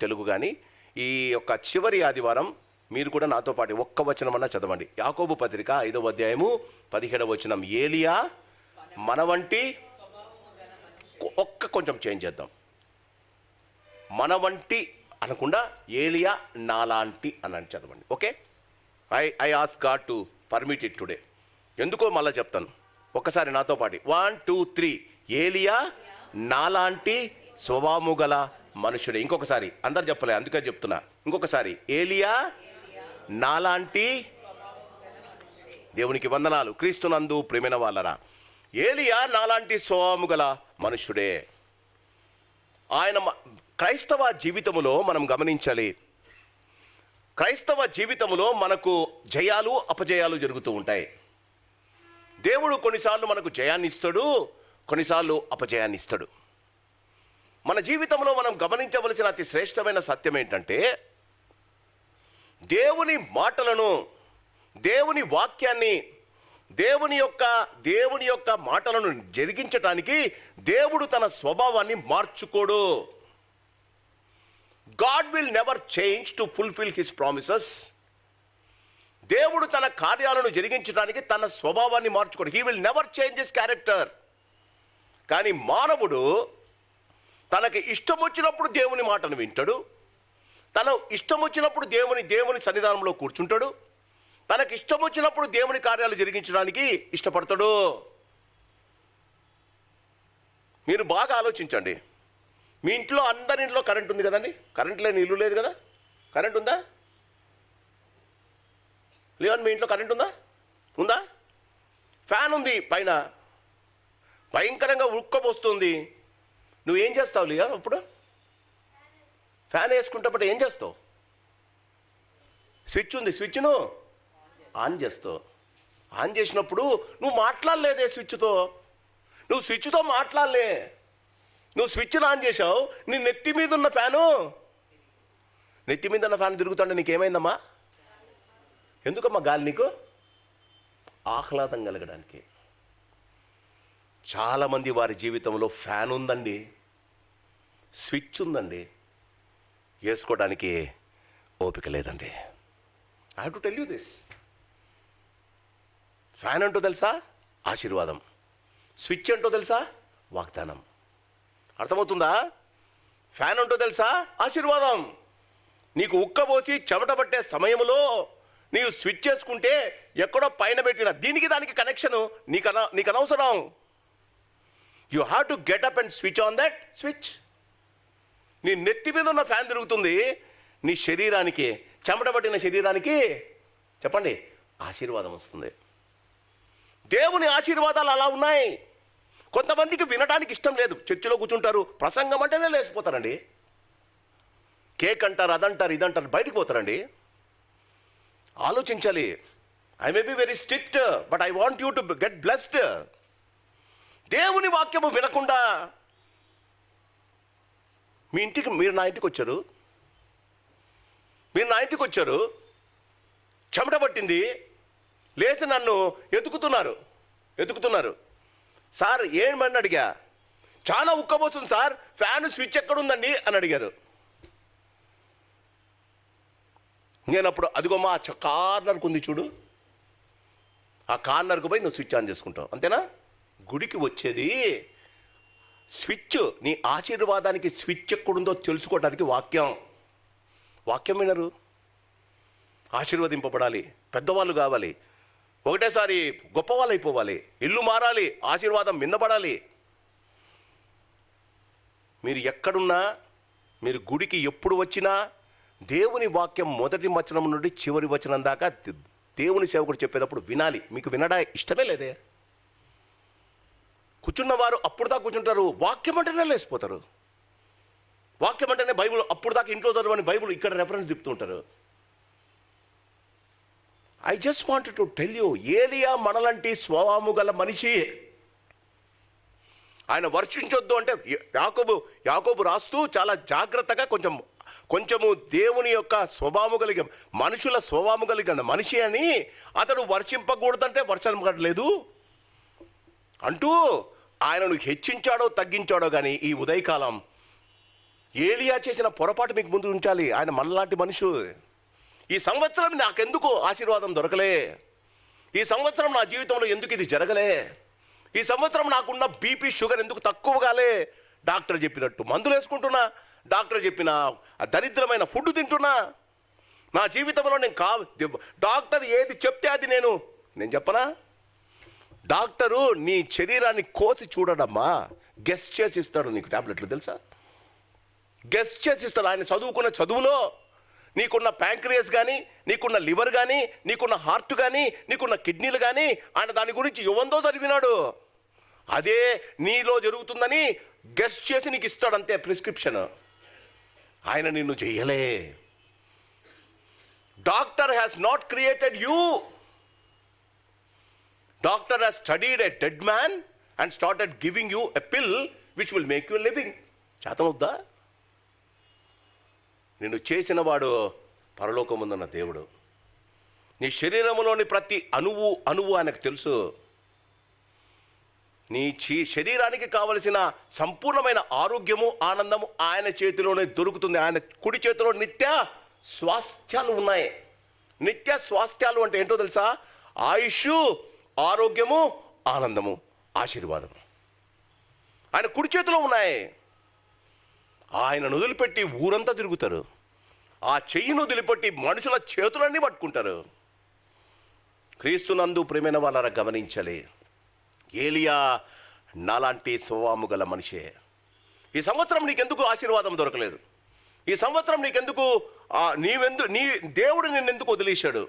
తెలుగు కానీ ఈ యొక్క చివరి ఆదివారం మీరు కూడా నాతో పాటు ఒక్క వచనమన్నా చదవండి. యాకోబు పత్రిక 5వ అధ్యాయము 17వ వచనం. ఏలియా మన వంటి, కొంచెం చేంజ్ చేద్దాం, మన వంటి అనకుండా ఏలియా నాలాంటి అని చదవండి. Okay, I ask God to permit it today. ఎందుకో మళ్ళీ చెప్తాను, ఒక్కసారి నాతో పాటు 1 2 3. ఏలియా నాలాంటి స్వభావము గల మనుషుడే. ఇంకొకసారి, అందరు చెప్పలే అందుకే చెప్తున్నా, ఇంకొకసారి. ఏలియా నాలాంటి, దేవునికి వందనాలు. క్రీస్తునందు ప్రేమైన వాళ్ళరా, ఏలియా నాలాంటి స్వభావము గల మనుషుడే. ఆయన క్రైస్తవ జీవితములో మనం గమనించాలి, క్రైస్తవ జీవితంలో మనకు జయాలు అపజయాలు జరుగుతూ ఉంటాయి. దేవుడు కొన్నిసార్లు మనకు జయాన్ని ఇస్తాడు, కొన్నిసార్లు అపజయాన్ని ఇస్తాడు. మన జీవితంలో మనం గమనించవలసిన అతి శ్రేష్టమైన సత్యం ఏంటంటే, దేవుని మాటలను, దేవుని వాక్యాన్ని, దేవుని యొక్క మాటలను జరిగించటానికి దేవుడు తన స్వభావాన్ని మార్చుకోడు. God will never change to fulfill his promises. దేవుడు తన కార్యాలను జరిగించడానికి తన స్వభావాన్ని మార్చుకోడు. He will never change his character. కానీ మానవుడు తనకి ఇష్టం వచ్చినప్పుడు దేవుని మాటను వింటాడు, తన ఇష్టం వచ్చినప్పుడు దేవుని సన్నిధానంలో కూర్చుంటాడు, తనకి ఇష్టం వచ్చినప్పుడు దేవుని కార్యాలు జరిగించడానికి ఇష్టపడతాడు. మీరు బాగా ఆలోచించండి. మీ ఇంట్లో అందరి ఇంట్లో కరెంట్ ఉంది కదండి, కరెంట్ లేని ఇల్లు లేదు కదా. కరెంట్ ఉందా? లేవని మీ ఇంట్లో కరెంట్ ఉందా? ఫ్యాన్ ఉంది పైన, భయంకరంగా ఉక్కపోస్తుంది. నువ్వేం చేస్తావు లియా? అప్పుడు ఫ్యాన్ వేసుకుంటే ఏం చేస్తావు? స్విచ్ ఉంది, స్విచ్ను ఆన్ చేస్తావు. ఆన్ చేసినప్పుడు నువ్వు మాట్లాడలేదే స్విచ్తో, నువ్వు స్విచ్తో మాట్లాడలే, నువ్వు స్విచ్ను ఆన్ చేసావు. నీ నెత్తి మీద ఉన్న ఫ్యాను తిరుగుతుంటే నీకేమైందమ్మా? ఎందుకమ్మా? గాలి నీకు ఆహ్లాదం కలగడానికి. చాలామంది వారి జీవితంలో ఫ్యాన్ ఉందండి, స్విచ్ ఉందండి, వేసుకోవడానికి ఓపిక లేదండి. I have to tell you this. Fan అంటూ తెలుసా? ఆశీర్వాదం. స్విచ్ అంటూ తెలుసా? వాగ్దానం. అర్థమవుతుందా? ఫ్యాన్ అంటూ తెలుసా? ఆశీర్వాదం. నీకు ఉక్కబోసి చెమట పట్టే సమయంలో నీవు స్విచ్ చేసుకుంటే ఎక్కడో పైన పెట్టిన దానికి కనెక్షను నీకు అనవసరం. You have to get up and switch on that switch. నీ నెత్తి మీద ఉన్న ఫ్యాన్ తిరుగుతుంది, నీ శరీరానికి, చెమట పట్టిన శరీరానికి చెప్పండి ఆశీర్వాదం వస్తుంది. దేవుని ఆశీర్వాదాలు అలా ఉన్నాయి. కొంతమందికి వినడానికి ఇష్టం లేదు, చర్చిలో కూర్చుంటారు, ప్రసంగం అంటేనే లేచిపోతారండి. కేక్ అంటారు, అదంటారు, ఇదంటారు, బయటికి పోతారండి. ఆలోచించాలి. I may be very strict, but I want you to get blessed. దేవుని వాక్యము వినకుండా మీరు నా ఇంటికి వచ్చారు, చెమట పట్టింది, లేచి నన్ను ఎతుకుతున్నారు. సార్ ఏమని అడిగా? చాలా ఉక్కబోతుంది సార్, ఫ్యాన్ స్విచ్ ఎక్కడుందండి అని అడిగారు. నేను అప్పుడు అదిగోమా కార్నర్కు ఉంది చూడు, ఆ కార్నర్కు పోయి నువ్వు స్విచ్ ఆన్ చేసుకుంటావు, అంతేనా? గుడికి వచ్చేది స్విచ్, నీ ఆశీర్వాదానికి స్విచ్ ఎక్కడుందో తెలుసుకోవడానికి వాక్యం వినరు. ఆశీర్వదింపబడాలి, పెద్దవాళ్ళు కావాలి, ఒకటేసారి గొప్పవాళ్ళు అయిపోవాలి, ఇల్లు మారాలి, ఆశీర్వాదం విన్నబడాలి. మీరు ఎక్కడున్నా, మీరు గుడికి ఎప్పుడు వచ్చినా దేవుని వాక్యం మొదటి వచనం నుండి చివరి వచనం దాకా దేవుని సేవకుడు చెప్పేటప్పుడు వినాలి. మీకు వినడా ఇష్టమే లేదే? కూర్చున్నవారు అప్పుడు దాకా కూర్చుంటారు, వాక్యం అంటేనే లేసిపోతారు. వాక్యం అంటేనే బైబుల్, అప్పుడు దాకా ఇంట్లో చదవని బైబుల్ ఇక్కడ రెఫరెన్స్ చెప్తుంటారు. I just wanted to tell you, ఏలియా మనలాంటి స్వభావము గల మనిషి. ఆయన వర్షించొద్దు అంటే యాకోబు రాస్తూ చాలా జాగ్రత్తగా కొంచెము దేవుని యొక్క స్వభావము కలిగిన, మనుషుల స్వభావము కలిగిన మనిషి అని, అతడు వర్షింపకూడదంటే వర్షం పడలేదు అంటూ ఆయనను హెచ్చించాడో తగ్గించాడో కానీ ఈ ఉదయకాలం ఏలియా చేసిన పొరపాటు మీకు ముందు ఉంచాలి. ఆయన మనలాంటి మనుషు. ఈ సంవత్సరం నాకెందుకు ఆశీర్వాదం దొరకలే, ఈ సంవత్సరం నా జీవితంలో ఎందుకు ఇది జరగలే, ఈ సంవత్సరం నాకున్న బీపీ షుగర్ ఎందుకు తక్కువగాలే, డాక్టర్ చెప్పినట్టు మందులు వేసుకుంటున్నా, డాక్టర్ చెప్పిన దరిద్రమైన ఫుడ్ తింటున్నా, నా జీవితంలో నేను డాక్టర్ ఏది చెప్తే అది నేను చెప్పనా? డాక్టరు నీ శరీరాన్ని కోసి చూడడమ్మా, గెస్ చేసి ఇస్తాడు నీకు టాబ్లెట్లు, తెలుసా? గెస్ చేసి ఇస్తాడు. ఆయన చదువుకున్న చదువులో నీకున్న ప్యాంక్రియాస్ కానీ, నీకున్న లివర్ కానీ, నీకున్న హార్ట్ కానీ, నీకున్న కిడ్నీలు కానీ ఆయన దాని గురించి యువంతో చదివినాడు. అదే నీలో జరుగుతుందని గెస్ చేసి నీకు ఇస్తాడు, అంతే ప్రిస్క్రిప్షన్. ఆయన నిన్ను చెయ్యలే. Doctor has not created you. Doctor has studied a dead man and started giving you a pill which will make you living. చేతనవుద్దా? నిన్ను చేసిన వాడు పరలోకముందున్న దేవుడు. నీ శరీరంలోని ప్రతి అణువు ఆయనకు తెలుసు. నీ శరీరానికి కావలసిన సంపూర్ణమైన ఆరోగ్యము, ఆనందము ఆయన చేతిలోనే దొరుకుతుంది. ఆయన కుడి చేతిలో నిత్య స్వాస్థ్యాలు ఉన్నాయి. నిత్య స్వాస్థ్యాలు అంటే ఏంటో తెలుసా? ఆయుష్, ఆరోగ్యము, ఆనందము, ఆశీర్వాదము ఆయన కుడి చేతిలో ఉన్నాయి. ఆయన వదిలిపెట్టి ఊరంతా తిరుగుతారు. ఆ చెయ్యిని వదిలిపెట్టి మనుషుల చేతులన్నీ పట్టుకుంటారు. క్రీస్తునందు ప్రియమైన వాళ్ళరా గమనించాలి, ఏలియా నాలాంటి స్వభావము గల మనిషే. ఈ సంవత్సరం నీకెందుకు ఆశీర్వాదం దొరకలేదు? ఈ సంవత్సరం నీకెందుకు నీ దేవుడు నిన్నెందుకు వదిలేశాడు?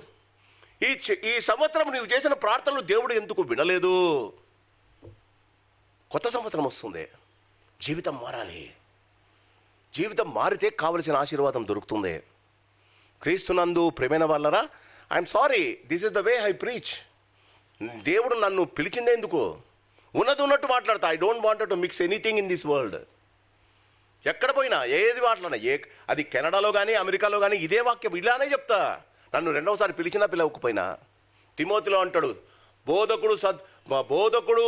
ఈ సంవత్సరం నీవు చేసిన ప్రార్థనలు దేవుడు ఎందుకు వినలేదు? కొత్త సంవత్సరం వస్తుంది, జీవితం మారాలి. జీవితం మారితే కావలసిన ఆశీర్వాదం దొరుకుతుంది. క్రీస్తునందు ప్రేమైన వాళ్ళరా, I'm sorry, this is the way I preach. దేవుడు నన్ను పిలిచిందే ఎందుకు? ఉన్నది ఉన్నట్టు మాట్లాడతా. I don't want to mix anything in this world. ఎక్కడ పోయినా ఏది మాట్లాడినా, అది కెనడాలో కానీ అమెరికాలో కానీ ఇదే వాక్యం, ఇలానే చెప్తా. నన్ను రెండవసారి పిలిచినా పిలవకపోయినా. తిమోతిలో అంటాడు, బోధకుడు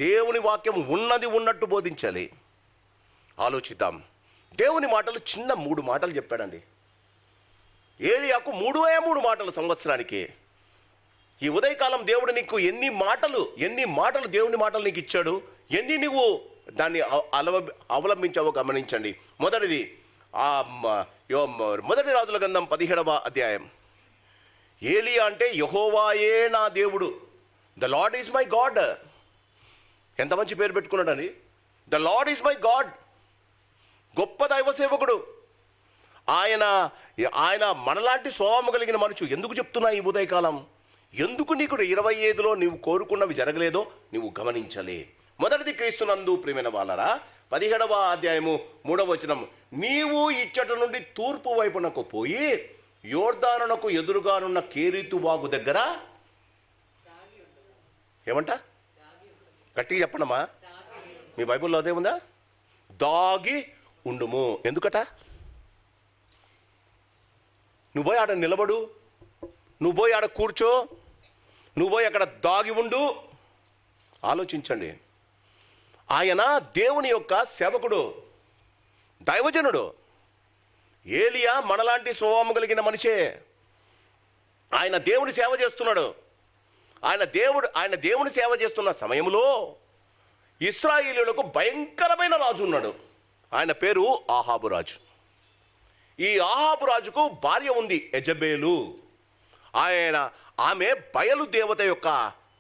దేవుని వాక్యం ఉన్నది ఉన్నట్టు బోధించాలి. ఆలోచిద్దాం. దేవుని మాటలు చిన్న 3 మాటలు చెప్పాడండి. ఏలియాకు 3 మాటలు సంవత్సరానికి. ఈ ఉదయకాలం దేవుడు నీకు ఎన్ని మాటలు దేవుని మాటలు నీకు ఇచ్చాడు, ఎన్ని నువ్వు దాన్ని అవలంబించావో గమనించండి. మొదటిది మొదటి రాజుల గ్రంథం 17వ అధ్యాయం. ఏలియా అంటే యెహోవాయే నా దేవుడు, the Lord is my God. ఎంత మంచి పేరు పెట్టుకున్నాడని, the Lord is my God. గొప్ప దైవ సేవకుడు ఆయన మనలాంటి స్వభావం కలిగిన మనుషు. ఎందుకు చెప్తున్నా ఈ ఉదయకాలం? ఎందుకు నీకు 25లో నీవు కోరుకున్నవి జరగలేదో నువ్వు గమనించాలి. మొదటిది, క్రీస్తునందు ప్రియమైన వాళ్ళరా, 17వ అధ్యాయము 3వ వచనం. నీవు ఇచ్చట నుండి తూర్పు వైపునకు పోయి యోర్దానునకు ఎదురుగానున్న కేరీతు వాగు దగ్గర ఏమంట? గట్టిగా చెప్పండమ్మా. మీ బైబిల్లో అదే ఉందా? దాగి ఉండుము. ఎందుకట? నువ్వు పోయి ఆడ నిలబడు, నువ్వు పోయి ఆడ కూర్చో, నువ్వు పోయి అక్కడ దాగి ఉండు. ఆలోచించండి. ఆయన దేవుని యొక్క సేవకుడు, దైవజనుడు. ఏలియా మనలాంటి స్వభావం కలిగిన మనిషే. ఆయన దేవుని సేవ చేస్తున్నాడు. ఆయన దేవుని సేవ చేస్తున్న సమయంలో ఇశ్రాయేలీయులకు భయంకరమైన రాజు ఉన్నాడు. ఆయన పేరు ఆహాబు రాజు. ఈ ఆహాబు రాజుకు భార్య ఉంది, యెజబేలు. ఆమె బయలు దేవత యొక్క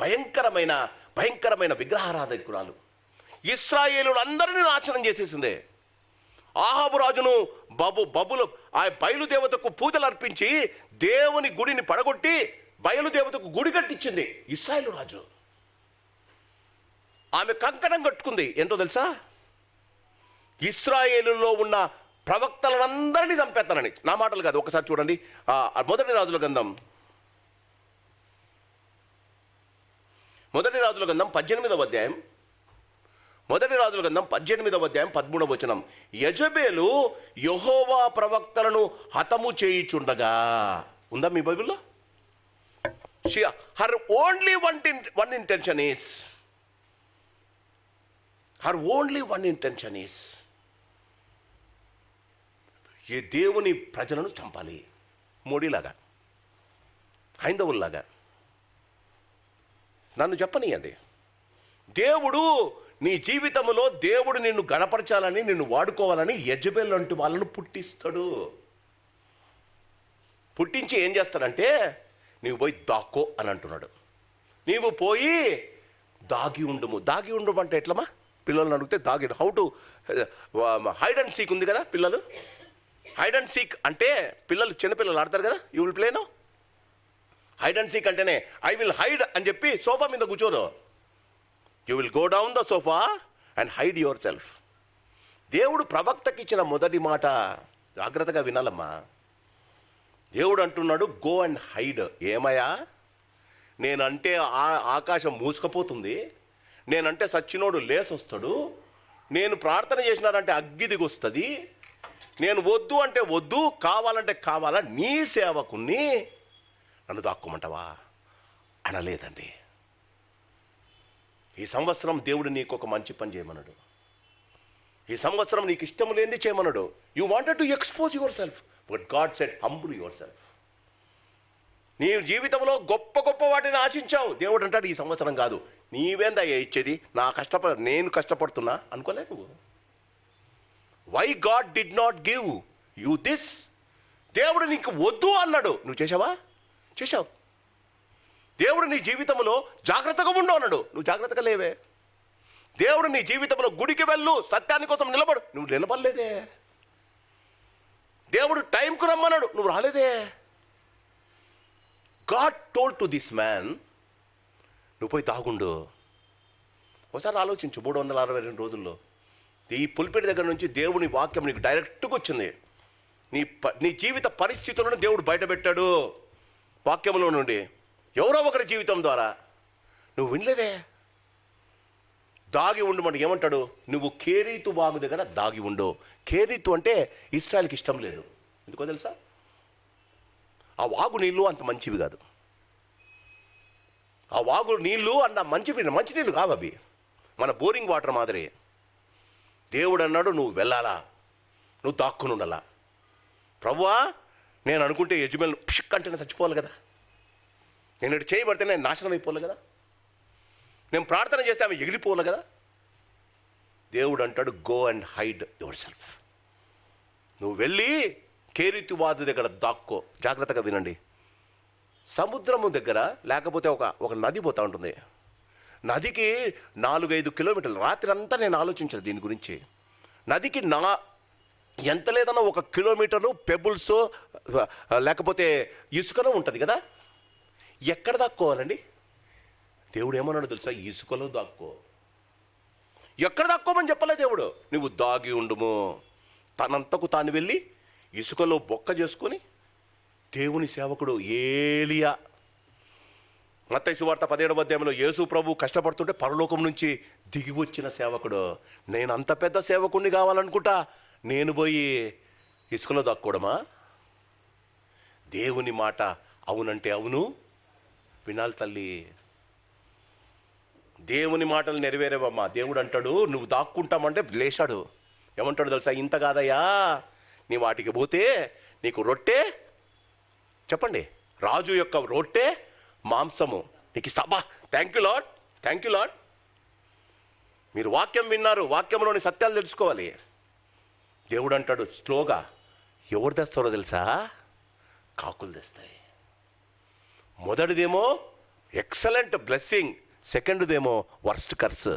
భయంకరమైన విగ్రహారాధకురాలు. ఇశ్రాయేలును అందరినీ నాశనం చేసేసిందే. ఆహాబు రాజును ఆ బయలుదేవతకు పూజలు అర్పించి దేవుని గుడిని పడగొట్టి బయలుదేవతకు గుడి కట్టించింది ఇశ్రాయేలు రాజు. ఆమె కంకణం కట్టుకుంది. ఏంటో తెలుసా? ఇశ్రాయేలులో ఉన్న ప్రవక్తలందరినీ చంపేస్తానని. నా మాటలు కాదు, ఒకసారి చూడండి. మొదటి రాజుల గ్రంథం 18వ అధ్యాయం. మొదటి రాజుల గ్రంథం 18వ అధ్యాయం 13వ వచనం. యెజబేలు యెహోవా ప్రవక్తలను హతము చేయుచుండగా. ఉందా మీ బైబిల్లో? Her only one intention is a దేవుని ప్రజలను చంపాలి. మోడీలాగా, హైందవుల్లాగా. నన్ను చెప్పనీయండి. దేవుడు నీ జీవితంలో దేవుడు నిన్ను గణపరచాలని, నిన్ను వాడుకోవాలని యెజబెల్ అంటూ వాళ్ళను పుట్టిస్తాడు. పుట్టించి ఏం చేస్తాడంటే, నీవు పోయి దాక్కో అని అంటున్నాడు. నీవు పోయి దాగి ఉండుము. దాగి ఉండము అంటే ఎట్లమ్మా? పిల్లల్ని అడిగితే దాగి, how to hide and seek ఉంది కదా పిల్లలు. హైడ్ అండ్ సీక్ అంటే పిల్లలు, చిన్నపిల్లలు ఆడతారు కదా, you will play no. Hide and seek అంటేనే ఐ విల్ హైడ్ అని చెప్పి సోఫా మీద కూర్చోరు. You will go down the sofa and hide yourself. దేవుడు ప్రవక్తకి ఇచ్చిన మొదటి మాట జాగ్రత్తగా వినాలమ్మా. దేవుడు అంటున్నాడు, గో అండ్ హైడ్. ఏమయ్యా, నేనంటే ఆకాశం మూసుకపోతుంది, నేనంటే సచ్చినోడు లేసొస్తాడు, నేను ప్రార్థన చేసినానంటే అగ్గి దిగొస్తుంది, నేను వద్దు అంటే వద్దు, కావాలంటే కావాలా, నీ సేవకుని నన్ను దాక్కోమంటావా అనలేదండి. ఈ సంవత్సరం దేవుడు నీకు ఒక మంచి పని చేయమన్నాడు. ఈ సంవత్సరం నీకు ఇష్టం లేనిది చేయమన్నాడు. You wanted to expose your self, but God said humble your self. నీ జీవితంలో గొప్ప గొప్ప వాటిని ఆశించావు. దేవుడు అంటాడు, ఈ సంవత్సరం కాదు, నీవేందా ఇచ్చేది, నేను కష్టపడుతున్నా అనుకోలే నువ్వు. Why God did not give you this? దేవుడు నీకు వద్దు అన్నాడు, నువ్వు చేసావా? చేశావు. దేవుడు నీ జీవితంలో జాగ్రత్తగా ఉండు అన్నాడు, నువ్వు జాగ్రత్తగా లేవే. దేవుడు నీ జీవితంలో గుడికి వెళ్ళు, సత్యాన్ని కోసం నిలబడు, నువ్వు నిలబడలేదే. దేవుడు టైంకు రమ్మన్నాడు, నువ్వు రాలేదే. God told to this man, నువ్వు పోయి తాగుండు. ఒకసారి ఆలోచించు, 362 రోజుల్లో ఈ పుల్పిటి దగ్గర నుంచి దేవుని వాక్యం నీకు డైరెక్ట్గా వచ్చింది. నీ జీవిత పరిస్థితులను దేవుడు బయటపెట్టాడు వాక్యంలో నుండి, ఎవరో ఒకరి జీవితం ద్వారా. నువ్వు వినలేదే. దాగి ఉండమంటే ఏమంటాడు? నువ్వు కేరీతు వాగు దగ్గర దాగి ఉండు. కేరీతు అంటే ఇశ్రాయేలుకి ఇష్టం లేదు. ఎందుకో తెలుసా? ఆ వాగు నీళ్ళు అంత మంచివి కాదు. ఆ వాగు నీళ్ళు అన్న మంచి నీళ్ళు కావు అవి, మన బోరింగ్ వాటర్ మాదిరి. దేవుడు అన్నాడు, నువ్వు వెళ్ళాలా, నువ్వు దాక్కుని ఉండాలా. ప్రభువా, నేను అనుకుంటే యజమాని పిషక్ అంటే చచ్చిపోవాలి కదా, నేను ఇటు చేయబడితే నేను నాశనం అయిపోవాలి కదా, నేను ప్రార్థన చేస్తే ఆమె ఎగిరిపోవాలి కదా. దేవుడు అంటాడు, go and hide your self. నువ్వు వెళ్ళి కేరీతు వాదు దగ్గర దాక్కో. జాగ్రత్తగా వినండి. సముద్రము దగ్గర లేకపోతే ఒక నది పోతూ ఉంటుంది. నదికి 4-5 కిలోమీటర్లు. రాత్రి అంతా నేను ఆలోచించాను దీని గురించి. నదికి ఎంత లేదన్నా 1 కిలోమీటరు పెబుల్స్ లేకపోతే ఇసుకనో ఉంటుంది కదా. ఎక్కడ దాక్కోవాలండి? దేవుడు ఏమన్నాడు తెలుసా? ఇసుకలో దాక్కో. ఎక్కడ దాక్కోమని చెప్పలే దేవుడు. నువ్వు దాగి ఉండుము. తనంతకు తాను వెళ్ళి ఇసుకలో బొక్క చేసుకొని, దేవుని సేవకుడు ఏలియా, మత్తయి సువార్త 17వ అధ్యాయంలో యేసు ప్రభు కష్టపడుతుంటే పరలోకం నుంచి దిగి వచ్చిన సేవకుడు. నేను అంత పెద్ద సేవకుడిని కావాలనుకుంటా, నేను పోయి ఇసుకలో దాక్కోవడమా? దేవుని మాట అవునంటే అవును వినాలి తల్లి. దేవుని మాటలు నెరవేరేవమ్మా. దేవుడు అంటాడు, నువ్వు దాక్కుంటామంటే లేచాడు. ఏమంటాడు తెలుసా? ఇంత కాదయ్యా, నీ వాటికి పోతే నీకు రొట్టె, చెప్పండి, రాజు యొక్క రొట్టె మాంసము నీకు ఇస్తాబా. Thank you Lord, thank you Lord. మీరు వాక్యం విన్నారు, వాక్యంలోని సత్యాలు తెలుసుకోవాలి. దేవుడు అంటాడు స్లోగా, ఎవరు తెస్తారో తెలుసా? కాకులు తెస్తాయి. మొదటిదేమో ఎక్సలెంట్ బ్లెస్సింగ్, సెకండ్దేమో వర్స్ట్ కర్స్.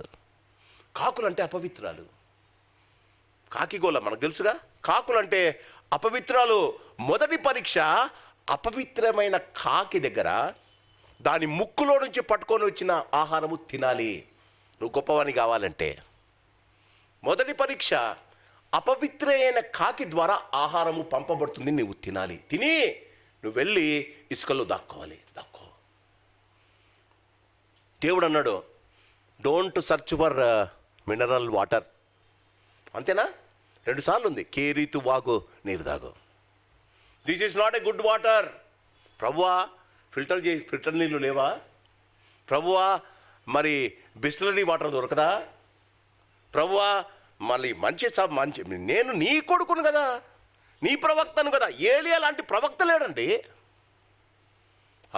కాకులు అంటే అపవిత్రాలు. కాకిగోళ మనకు తెలుసుగా. కాకులు అంటే అపవిత్రాలు. మొదటి పరీక్ష అపవిత్రమైన కాకి దగ్గర దాని ముక్కులో నుంచి పట్టుకొని వచ్చిన ఆహారము తినాలి నువ్వు గొప్పవాని కావాలంటే. మొదటి పరీక్ష అపవిత్రమైన కాకి ద్వారా ఆహారము పంపబడుతుంది, నువ్వు తినాలి. తిని నువ్వు వెళ్ళి ఇసుకలో దాక్కోవాలి. దాక్కో. దేవుడు అన్నాడు, don't search for mineral water. అంతేనా? 2 సార్లు ఉంది, కేరీతు వాగు నీరు తాగు. This is not a good water. ప్రభువా, ఫిల్టర్ నీళ్ళు లేవా? ప్రభువా, మరి బిస్లరీ వాటర్ దొరకదా? ప్రభువా, మళ్ళీ మంచి నేను నీ కొడుకును కదా, నీ ప్రవక్తను కదా. ఏలియా లాంటి ప్రవక్త లేడండి.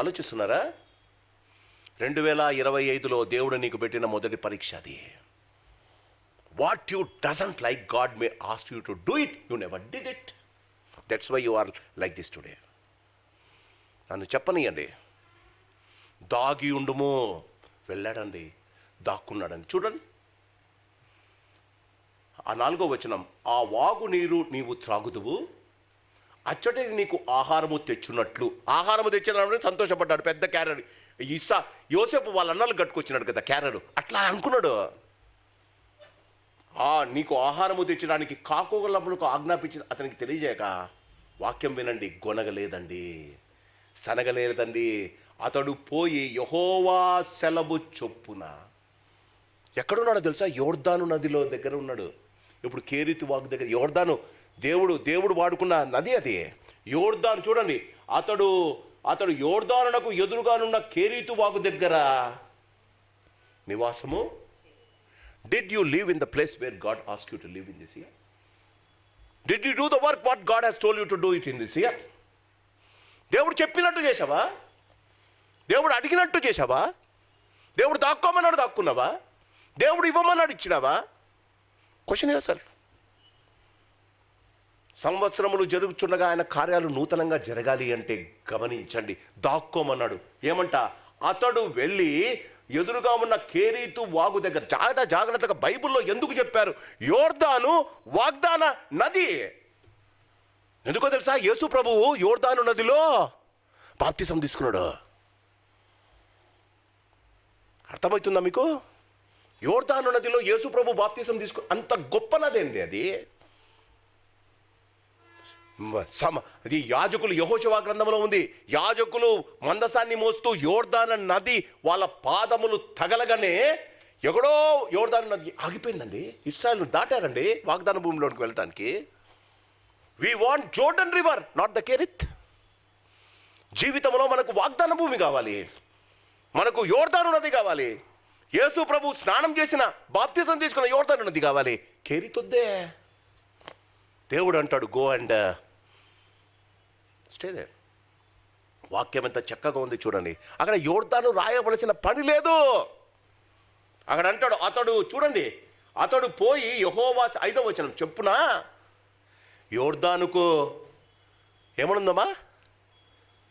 ఆలోచిస్తున్నారా? 2025లో దేవుడు నీకు పెట్టిన మొదటి పరీక్ష అది. What you doesn't like, God may ask you to do it, you never did it. That's why you are like this today. నన్ను చెప్పనీయండి. దాగి ఉండుము, వెళ్ళాడండి, దాక్కున్నాడండి. చూడండి ఆ 4వ వచనం, ఆ వాగు నీరు నీవు త్రాగుదువు, అచ్చటే నీకు ఆహారము తెచ్చున్నట్లు. ఆహారము తెచ్చినప్పుడు సంతోషపడ్డాడు. పెద్ద క్యారెట్ యోసేపు వాళ్ళ అన్నలు కట్టుకొచ్చినాడు కదా క్యారెట్, అట్లా అనుకున్నాడు. నీకు ఆహారము తెచ్చడానికి కాకోగలములకు ఆజ్ఞాపించి అతనికి తెలియజేయక, వాక్యం వినండి, గొనగలేదండి, సనగలేదండి. అతడు పోయి యెహోవా సెలవు చొప్పున. ఎక్కడున్నాడో తెలుసా? యోర్దాను నదిలో దగ్గర ఉన్నాడు. ఇప్పుడు కేరీతు వాగు దగ్గర. యోర్దాను దేవుడు వాడుకున్న నది అది. యోర్దాను చూడండి, అతడు యోర్దానునకు ఎదురుగానున్న కేరీతు వాగు దగ్గర నివాసము. Did you live in the place where God ask you to live in this year? Did you do the work what God he's told you to do it in this year? దేవుడు చెప్పినట్టు చేసావా? దేవుడు అడిగినట్టు చేసావా? దేవుడు దాక్కోమన్నాడు దాక్కున్నావా? దేవుడు ఇవ్వమన్నాడు ఇచ్చినావా? Question your. సంవత్సరములు జరుగుచుండగా ఆయన కార్యాలు నూతనంగా జరగాలి అంటే గమనించండి, దాక్కోమన్నాడు. ఏమంట? అతడు వెళ్ళి ఎదురుగా ఉన్న కేరీతు వాగు దగ్గర. జాగ్రత్తగా బైబిల్లో ఎందుకు చెప్పారు యోర్దాను వాగ్దాన నది? ఎందుకో తెలుసా? యేసు ప్రభువు యోర్దాను నదిలో బాప్తిసం తీసుకున్నాడు. అర్థమవుతుందా మీకు? యోర్దాను నదిలో యేసు ప్రభు బాప్తిసం అంత గొప్ప నది అండి అది. అది యాజకులు, యెహోషువ గ్రంథంలో ఉంది, యాజకులు మందసాన్ని మోస్తూ యోర్దాను నది వాళ్ళ పాదములు తగలగానే ఎక్కడో యోర్దాను నది ఆగిపోయిందండి. ఇశ్రాయేలు దాటారండి వాగ్దాన భూమిలోనికి వెళ్ళటానికి. We want Jordan river, not the Kerith. జీవితంలో మనకు వాగ్దాన భూమి కావాలి, మనకు యోర్దాను నది కావాలి. యేసు ప్రభు స్నానం చేసిన, బాప్తిసం తీసుకున్న యోర్దాను నది కావాలి. కేరితొద్దే. దేవుడు అంటాడు, గో అండ్ స్టే దేర్. వాక్యం ఎంత చక్కగా ఉంది చూడండి. అక్కడ యోర్దాను రాయవలసిన పని లేదు. అక్కడ అంటాడు, చూడండి, అతడు పోయి యెహోవా 5వ వచనం చెప్పున యోర్దానుకు ఏమనుందమ్మా?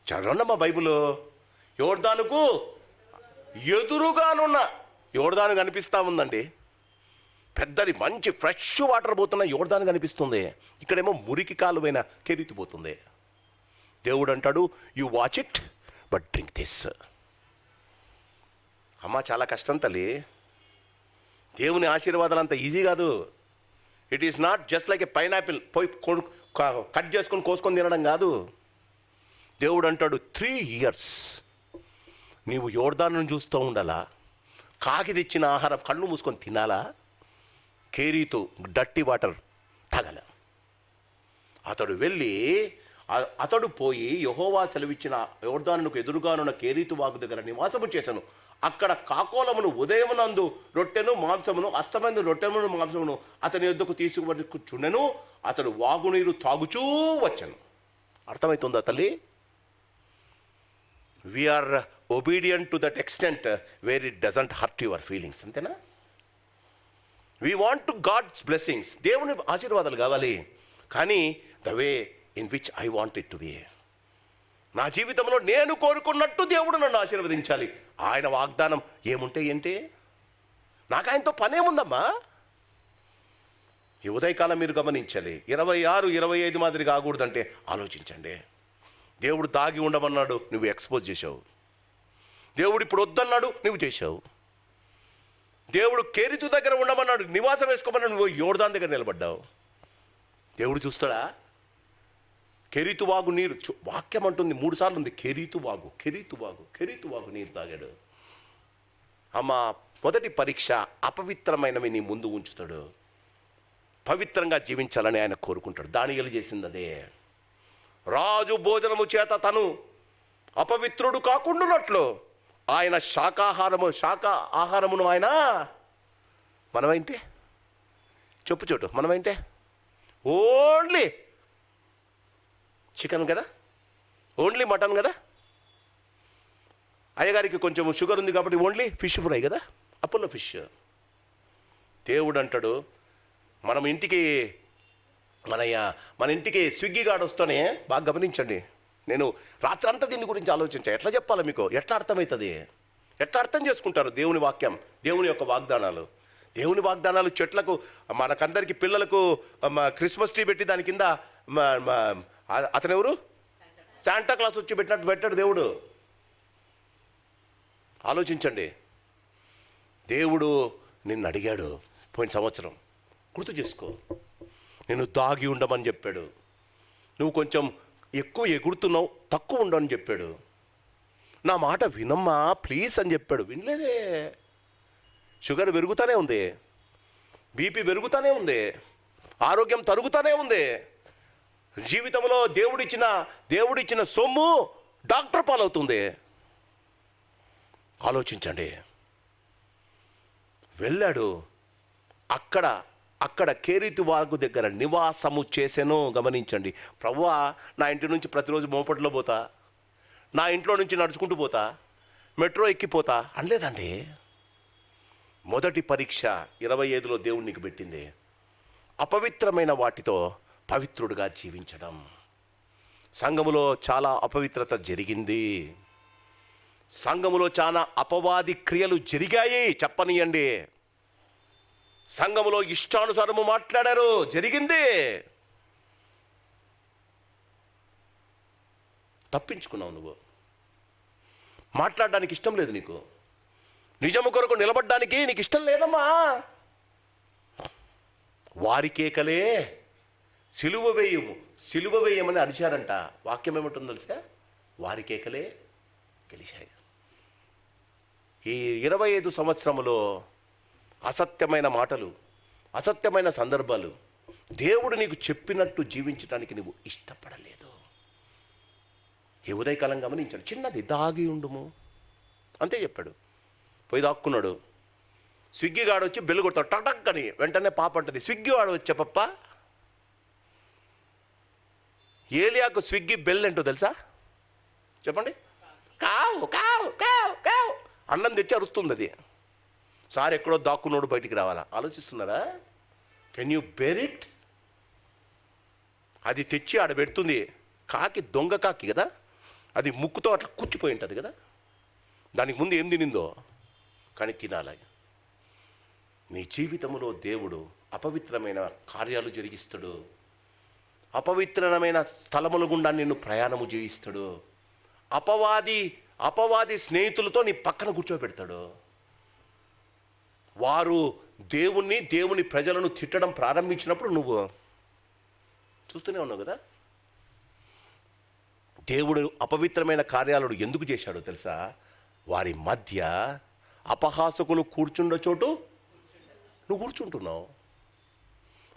చదవండమ్మా బైబిల్. యోర్దానుకు ఎదురుగానున్న యోర్దాను కనిపిస్తూ ఉందండి. పెద్దది మంచి ఫ్రెష్ వాటర్ పోతున్న యోర్దాను కనిపిస్తుంది. ఇక్కడేమో మురికి కాలువైన కెరీతిపోతుంది. దేవుడు అంటాడు, you watch it but drink this. అమ్మ చాలా కష్టం తల్లి. దేవుని ఆశీర్వాదాలు అంత ఈజీ కాదు. It is not just like A pineapple పోయి కట్ చేసుకొని కోసుకొని తినడం కాదు. దేవుడు అంటాడు, 3 years నీవు యోర్దాను చూస్తూ ఉండాలా, కాకి తెచ్చిన ఆహారం కళ్ళు మూసుకొని తినాలా, కేరీతో డట్టి వాటర్ తాగల. అతడు పోయి యెహోవా సెలవిచ్చిన యోర్దానుకు ఎదురుగానున్న కేరీతు వాగు దగ్గర నివాసము చేశాను. అక్కడ కాకోలమును ఉదయమునందు రొట్టెను మాంసమును, అస్తమందు రొట్టెమును మాంసమును అతని యొద్దకు తీసుకువచ్చుండెను. అతడు వాగునీరు తాగుచూ వచ్చాను. అర్థమవుతుందా తల్లి? We're obedient to that extent where it doesn't hurt your feelings. అంతేనా? We want to God's blessings. దేవుని ఆశీర్వాదాలు కావాలి, కానీ the way in which I want it to be. నా జీవితంలో నేను కోరుకున్నట్టు దేవుడు నన్ను ఆశీర్వదించాలి. ఆయన వాగ్దానం ఏముంటే ఏంటి? నాకు ఆయనతో పనేముందమ్మా? ఈ ఉదయకాలం మీరు గమనించాలి. 26, 25 మాదిరి కాకూడదంటే ఆలోచించండి. దేవుడు దాగి ఉండమన్నాడు, నువ్వు ఎక్స్పోజ్ చేసావు. దేవుడు ఇప్పుడు వద్దన్నాడు, నువ్వు చేసావు. దేవుడు కేరీతు దగ్గర ఉండమన్నాడు, నివాసం వేసుకోమన్నాడు, నువ్వు యోర్దాను దగ్గర నిలబడ్డావు. దేవుడు చూస్తాడా? కేరీతు వాగు నీరు, వాక్యం అంటుంది 3 సార్లు ఉంది, కేరీతు వాగు, కేరీతు వాగు, కేరీతు వాగు నీరు తాగాడు. అమ్మ, మొదటి పరీక్ష అపవిత్రమైనవి నీ ముందు ఉంచుతాడు. పవిత్రంగా జీవించాలని ఆయన కోరుకుంటాడు. దానియేలు చేసింది అదే. రాజు భోజనము చేత తను అపవిత్రుడు కాకుండానట్లు ఆయన శాఖ ఆహారమును ఆయన మనమేంటి? చెప్పు చోటు మనమేంటే? ఓన్లీ చికెన్ కదా, ఓన్లీ మటన్ కదా. అయ్యగారికి కొంచెం షుగర్ ఉంది కాబట్టి ఓన్లీ ఫిష్ ఫ్రై కదా, అపోలో ఫిష్. దేవుడు అంటాడు, మనం ఇంటికి మన ఇంటికి స్విగ్గీ గార్డ్ వస్తూనే, బాగా గమనించండి, నేను రాత్రంతా దీని గురించి ఆలోచించా, ఎట్లా చెప్పాలి మీకు, ఎట్లా అర్థమవుతుంది, ఎట్లా అర్థం చేసుకుంటారు దేవుని వాక్యం, దేవుని యొక్క వాగ్దానాలు. దేవుని వాగ్దానాలు చెట్లకు, మనకందరికి పిల్లలకు క్రిస్మస్ ట్రీ పెట్టి దాని కింద అతను ఎవరు, శాంటా క్లాస్ వచ్చి పెట్టినట్టు పెట్టాడు దేవుడు. ఆలోచించండి. దేవుడు నిన్ను అడిగాడు పోయిన సంవత్సరం, గుర్తు చేసుకో, నేను దాగి ఉండమని చెప్పాడు. నువ్వు కొంచెం ఎక్కువ ఎగురుతున్నావు, తక్కువ ఉండని చెప్పాడు. నా మాట వినమ్మా ప్లీజ్ అని చెప్పాడు, వినలేదే. షుగర్ పెరుగుతూనే ఉంది, బీపీ పెరుగుతూనే ఉంది, ఆరోగ్యం తరుగుతూనే ఉంది. జీవితంలో దేవుడిచ్చిన సొమ్ము డాక్టర్ పాలవుతుంది. ఆలోచించండి. వెళ్ళాడు, అక్కడ కేరీతు వాగు దగ్గర నివాసము చేసెను. గమనించండి. ప్రభువా, నా ఇంటి నుంచి ప్రతిరోజు మోపట్లో పోతా, నా ఇంట్లో నుంచి నడుచుకుంటూ పోతా, మెట్రో ఎక్కిపోతా అనలేదండి. మొదటి పరీక్ష 25లో దేవుడు నీకు పెట్టింది, అపవిత్రమైన వాటితో పవిత్రుడిగా జీవించడం. సంఘములో చాలా అపవిత్రత జరిగింది, సంఘములో చాలా అపవాది క్రియలు జరిగాయి, చెప్పనీయండి. సంఘములో ఇష్టానుసారము మాట్లాడారు, జరిగింది. తప్పించుకున్నావు. నువ్వు మాట్లాడడానికి ఇష్టం లేదు, నీకు నిజము కొరకు నిలబడ్డానికి నీకు ఇష్టం లేదమ్మా. వారికేకలే సిలువ వేయమని అరిచారంట. వాక్యం ఏమంటుందో తెలుసా, వారికేకలే గెలిచాయి. ఈ 25 సంవత్సరములో అసత్యమైన మాటలు, అసత్యమైన సందర్భాలు, దేవుడు నీకు చెప్పినట్టు జీవించడానికి నువ్వు ఇష్టపడలేదు. ఈ ఉదయకాలం గమనించాడు, చిన్నది దాగి ఉండుము అంతే చెప్పాడు. పోయి దాక్కున్నాడు. స్విగ్గీ గాడు వచ్చి బెల్లు కొడతాడు, టక్ అని. వెంటనే పాప అంటది, స్విగ్గీ వాడు వచ్చా పప్ప. ఏలియాకు స్విగ్గీ బెల్ ఏంటో తెలుసా, చెప్పండి. కావు కావు కావు కావు అన్నం తెచ్చి అరుస్తుంది అది. సార్ ఎక్కడో దాక్కున్నాడు, బయటికి రావాలా. ఆలోచిస్తున్నారా? Can you bear it? అది తెచ్చి ఆడ పెడుతుంది. కాకి, దొంగ కాకి కదా, అది ముక్కుతో అట్లా కూర్చిపోయి ఉంటుంది కదా, దానికి ముందు ఏం తినిందో కానీ తినాలి. నీ జీవితంలో దేవుడు అపవిత్రమైన కార్యాలు జరిగిస్తాడు, అపవిత్రమైన స్థలముల గుండా నిన్ను ప్రయాణము చేయిస్తాడు. అపవాది స్నేహితులతో నీ పక్కన కూర్చోబెడతాడు. వారు దేవుని ప్రజలను తిట్టడం ప్రారంభించినప్పుడు నువ్వు చూస్తూనే ఉన్నావు కదా. దేవుడు అపవిత్రమైన కార్యాలను ఎందుకు చేశాడో తెలుసా? వారి మధ్య అపహాసకులు కూర్చుండే చోటు నువ్వు కూర్చుంటున్నావు,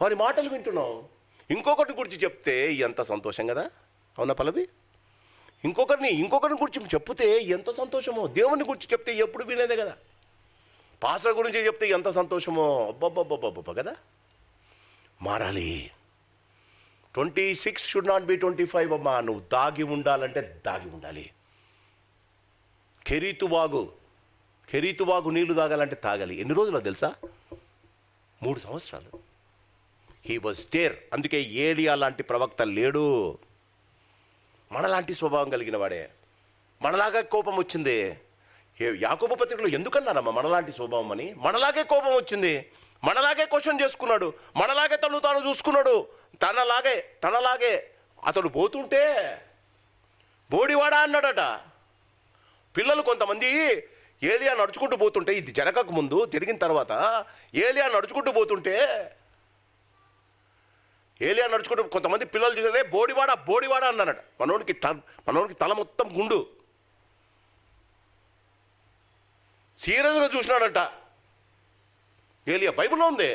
వారి మాటలు వింటున్నావు. ఇంకొకటి గురించి చెప్తే ఎంత సంతోషం కదా, అవునా పల్లవి? ఇంకొకరిని గురించి చెప్తే ఎంత సంతోషమో. దేవుని గురించి చెప్తే ఎప్పుడు వినేదే కదా. పాస్టర్ గురించి చెప్తే ఎంత సంతోషమో, అబ్బబ్బబ్బబ్బబ్బ కదా. మారాలి. 26 షుడ్ నాట్ బి 25 అమ్మా. నువ్వు దాగి ఉండాలంటే దాగి ఉండాలి. కెరీతు వాగు నీళ్లు తాగాలంటే తాగాలి. ఎన్ని రోజులు తెలుసా? 3 సంవత్సరాలు. He was there. అందుకే ఏలియా లాంటి ప్రవక్త లేడు. మనలాంటి స్వభావం కలిగిన వాడే. మనలాగా కోపం వచ్చింది. యాకోబు పత్రికలో ఎందుకన్నారమ్మా మనలాంటి స్వభావం అని? మనలాగే కోపం వచ్చింది, మనలాగే క్వశ్చన్ చేసుకున్నాడు, మనలాగే తను తాను చూసుకున్నాడు, తనలాగే అతడు పోతుంటే బోడివాడా అన్నాడట. పిల్లలు కొంతమంది ఏలియా నడుచుకుంటూ పోతుంటే, ఇది జరగక ముందు జరిగిన తర్వాత ఏలియా నడుచుకుంటూ పోతుంటే కొంతమంది పిల్లలు చూసారే బోడివాడా అన్నాడట. మనోడికి తల మొత్తం గుండు, సీరియస్గా చూసినాడంట. ఏలియా బైబిల్లో ఉంది.